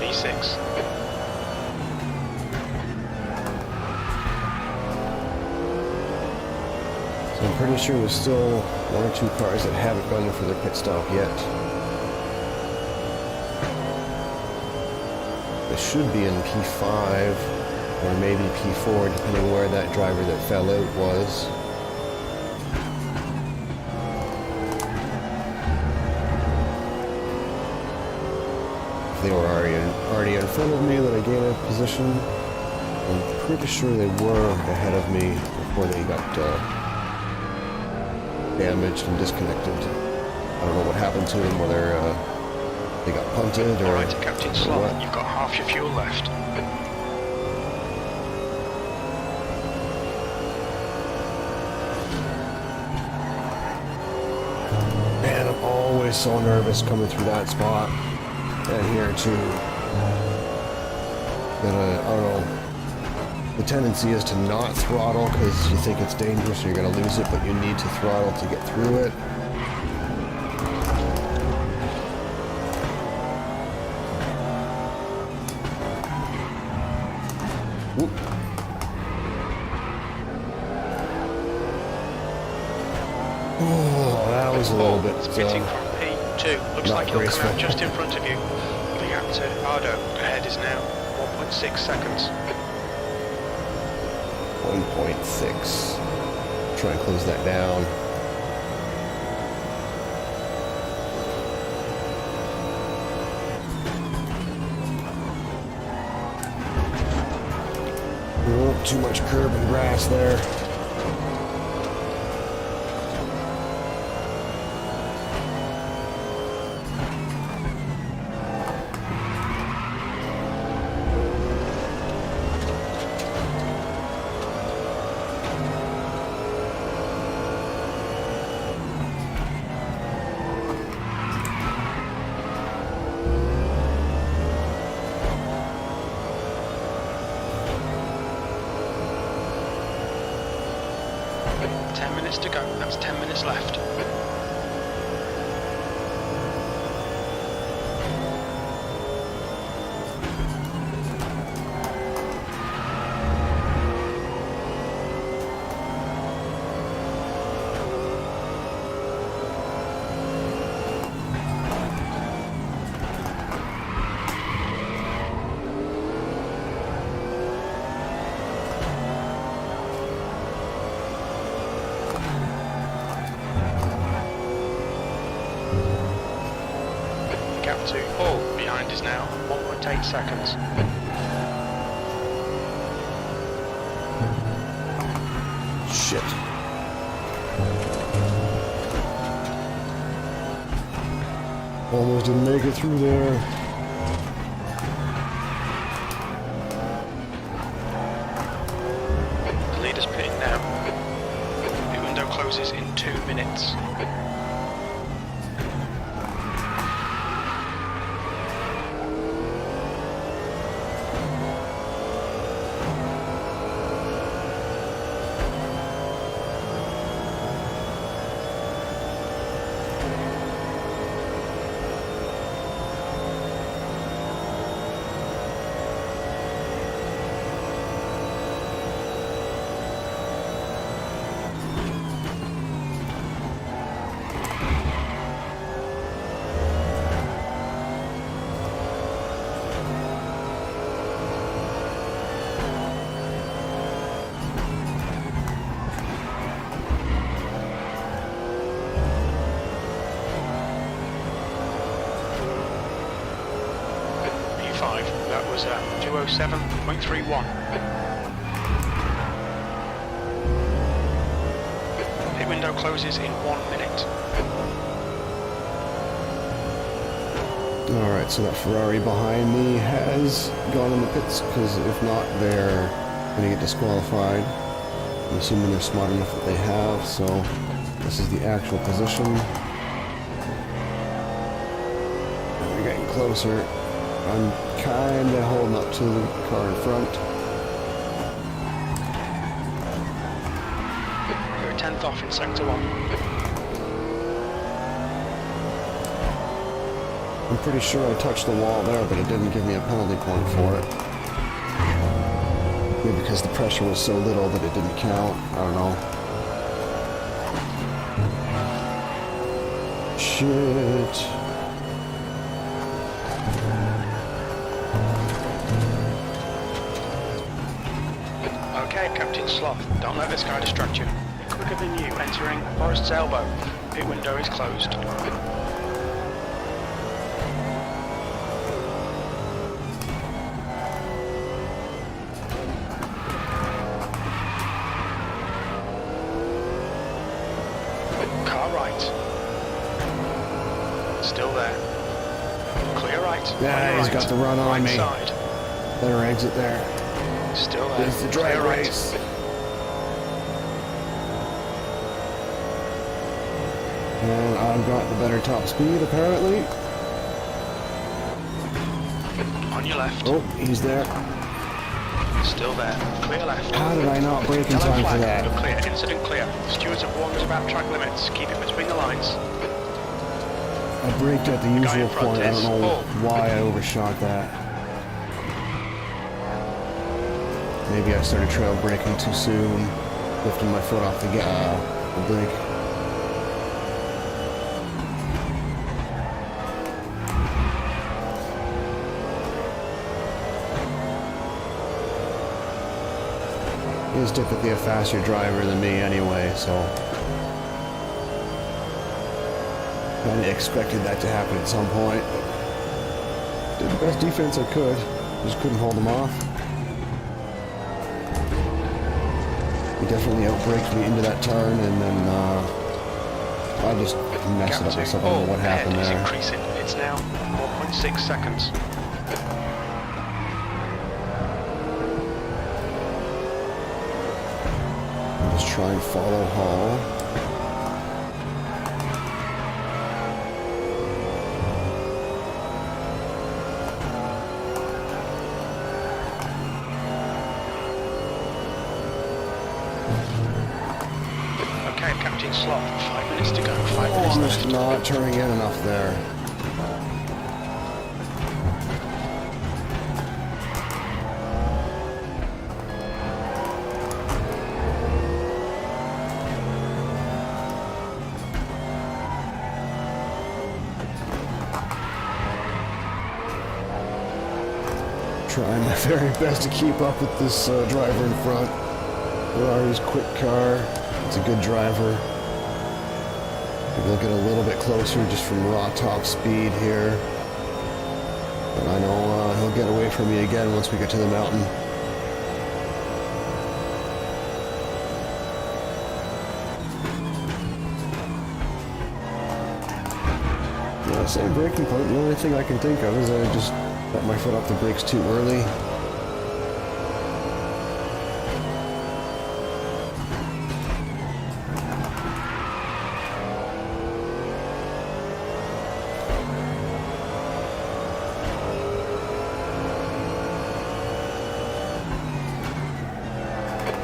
P6. So I'm pretty sure there's still one or two cars that haven't gone in for their pit stop yet. They should be in P5 or maybe P4, depending where that driver that fell out was. They were already in front of me, that I gained a position. I'm pretty sure they were ahead of me before they got damaged and disconnected. I don't know what happened to them, whether they got punted or Alright, Captain Sloth, what. you've got half your fuel left. Man, I'm always so nervous coming through that spot. And here too. I don't know. The tendency is to not throttle because you think it's dangerous and you're going to lose it, but you need to throttle to get through it. was a little bit, It's pitting from P2. Looks not like he'll come graceful. out just in front of you. The gap to Ardo ahead is now 1.6 seconds. 1.6. Try and close that down. Oh, too much curb and grass there. To go. That's 10 minutes left. Gap to Paul behind is now 1.8 seconds. Shit. Almost didn't make it through there. The leader's pitting now. The window closes in 2 minutes. That was 207.31. Pit window closes in 1 minute. Alright, so that Ferrari behind me has gone in the pits, because if not, they're going to get disqualified. I'm assuming they're smart enough that they have, so this is the actual position. And we're getting closer. I'm kind of holding up to the car in front. You're 10th off in sector 1. I'm pretty sure I touched the wall there, but it didn't give me a penalty point for it. Maybe because the pressure was so little that it didn't count. I don't know. Shit. Okay, Captain Sloth, don't let this guy distract you. Quicker than you, entering Forest's elbow. Pit window is closed. Car right. Still there. Clear right. Yeah, he's got the run on right me. Side. Better exit there. Still there. It's the drag Clear right. race. And I've got the better top speed, apparently. On your left. Oh, he's there. Still there. Clear left. How did I not brake in Yellow time flag. for that? You're clear. Incident clear. Stewards have warned us about track limits. Keep it between the lines. I braked at the guy in usual front point. I is don't know Paul. why I overshot that. Maybe I started trail braking too soon, lifting my foot off the brake. is typically a faster driver than me anyway, so I expected that to happen at some point. But did the best defense I could. Just couldn't hold him off. He definitely outbraked me into that turn, and then I just messed it up myself. I don't know what happened there. Increasing. It's now 1.6 seconds. Just try and follow Hall. Okay, Captain Slot, 5 minutes to go. 5 minutes I'm left. just not turning in enough there. Trying my very best to keep up with this driver in front. Ferrari's quick car. It's a good driver. Maybe we'll get a little bit closer just from raw top speed here. But I know he'll get away from me again once we get to the mountain. Yeah, same braking point. The only thing I can think of is I just let my foot off the brakes too early.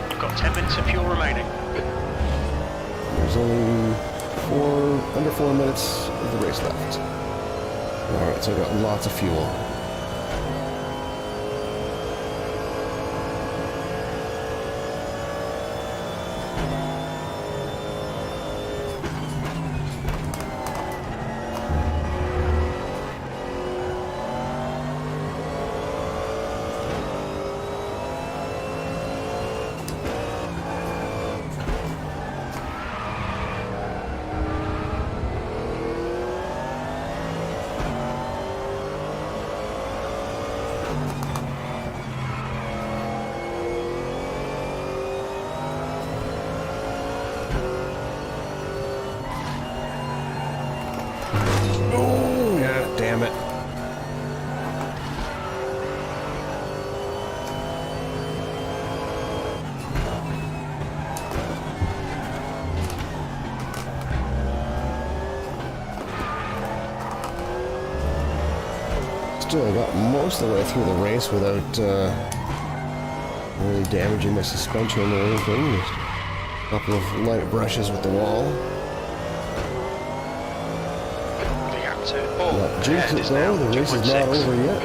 You've got 10 minutes of fuel remaining. There's only under 4 minutes of the race left. Alright, so I got lots of fuel. Oh, yeah, damn it. Still got most of the way through the race without really damaging my suspension or anything. Just a couple of light brushes with the wall. Not jinx it though, the race is not over yet.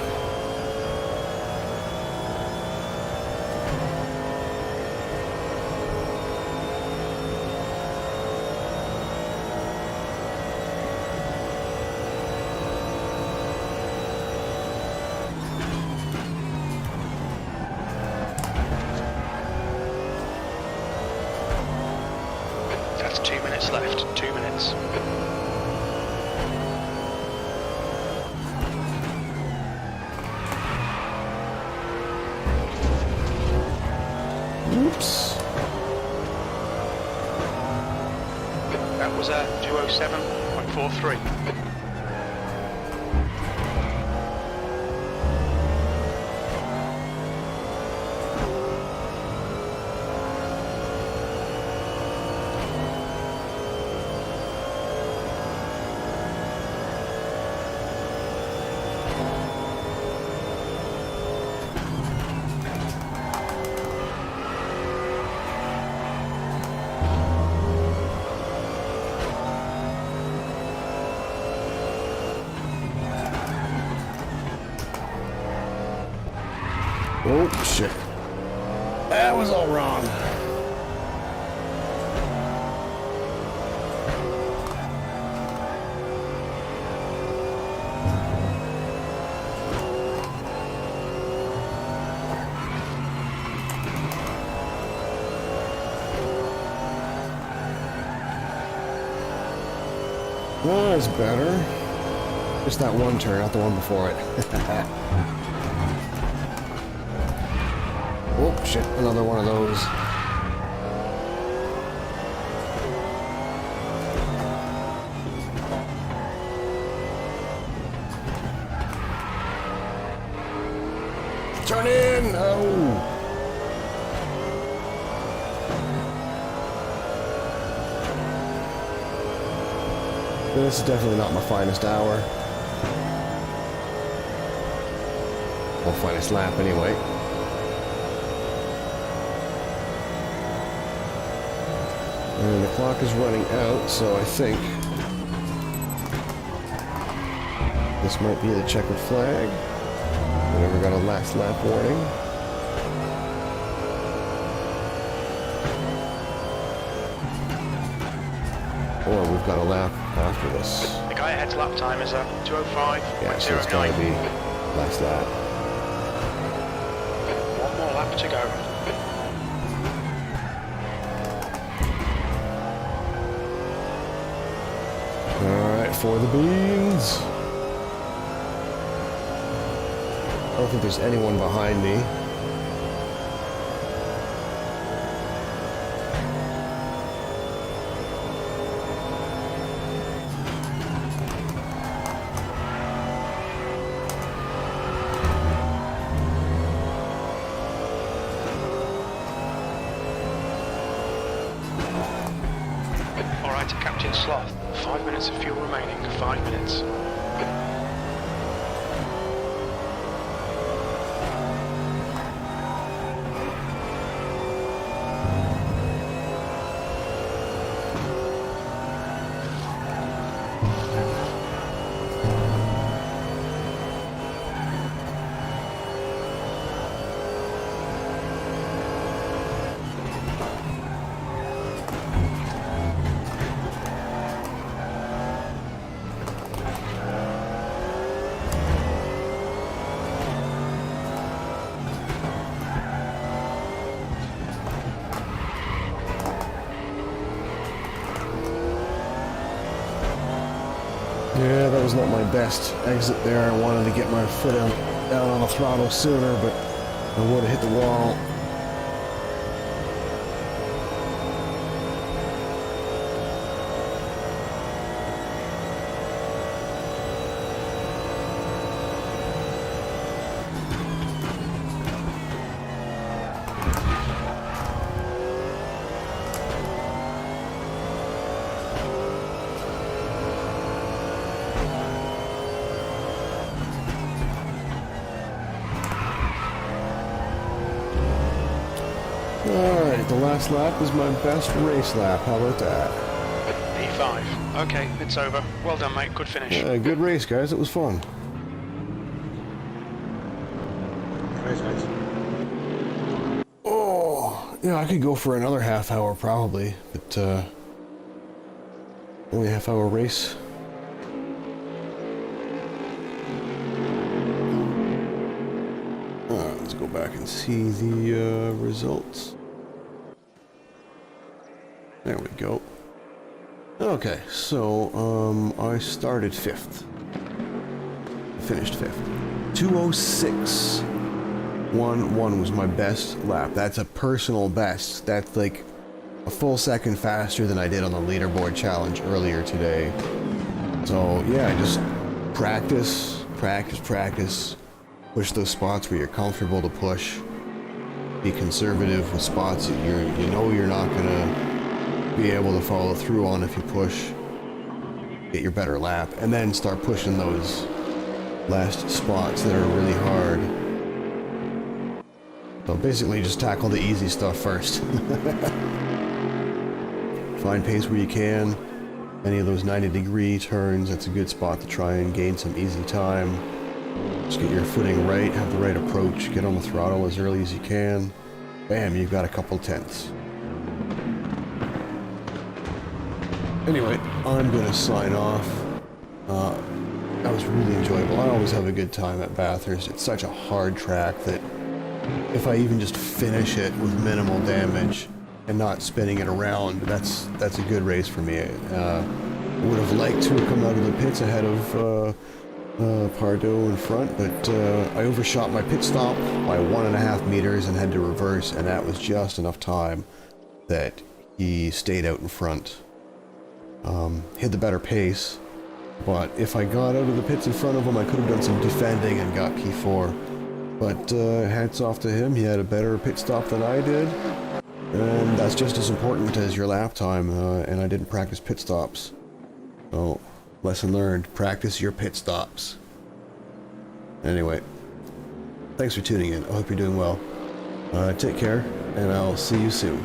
That's 2 minutes left. 2 minutes. Oops. That was a 207.43. Oh, shit. That was all wrong. Oh, it's better. Just that one turn, not the one before it. Oh, shit, another one of those. Turn in! Oh! This is definitely not my finest hour. Or finest lap, anyway. And the clock is running out, so I think this might be the checkered flag. We never got a last lap warning. Or we've got a lap after this. The guy ahead's lap time is 2:05.09. Yeah, so it's gotta be last lap. One more lap to go. Alright, for the beans. I don't think there's anyone behind me. Alright, Captain Sloth. 5 minutes of fuel remaining. 5 minutes. Yeah, that was not my best exit there. I wanted to get my foot down on the throttle sooner, but I would have hit the wall. Alright, the last lap is my best race lap. How about that? P5. Okay, it's over. Well done, mate. Good finish. Good race, guys. It was fun. Oh, yeah, I could go for another half hour probably, but only a half hour race. Let's go back and see the results. There we go. Okay, so I started 5th. Finished 5th. 2:06.11 was my best lap. That's a personal best. That's like a full second faster than I did on the leaderboard challenge earlier today. So yeah, just practice. Push those spots where you're comfortable to push. Be conservative with spots that you know you're not gonna be able to follow through on if you push. Get your better lap, and then start pushing those last spots that are really hard. So basically just tackle the easy stuff first. Find pace where you can. Any of those 90-degree turns, that's a good spot to try and gain some easy time. Just get your footing right, have the right approach, get on the throttle as early as you can. Bam, you've got a couple tenths. Anyway, I'm gonna sign off. That was really enjoyable. I always have a good time at Bathurst. It's such a hard track that if I even just finish it with minimal damage and not spinning it around, that's a good race for me. would have liked to have come out of the pits ahead of Pardo in front, but I overshot my pit stop by 1.5 meters and had to reverse, and that was just enough time that he stayed out in front. Hit the better pace, but if I got out of the pits in front of him, I could have done some defending and got P4. But hats off to him, he had a better pit stop than I did, and that's just as important as your lap time, and I didn't practice pit stops. So, lesson learned, practice your pit stops. Anyway, thanks for tuning in, I hope you're doing well. Take care, and I'll see you soon.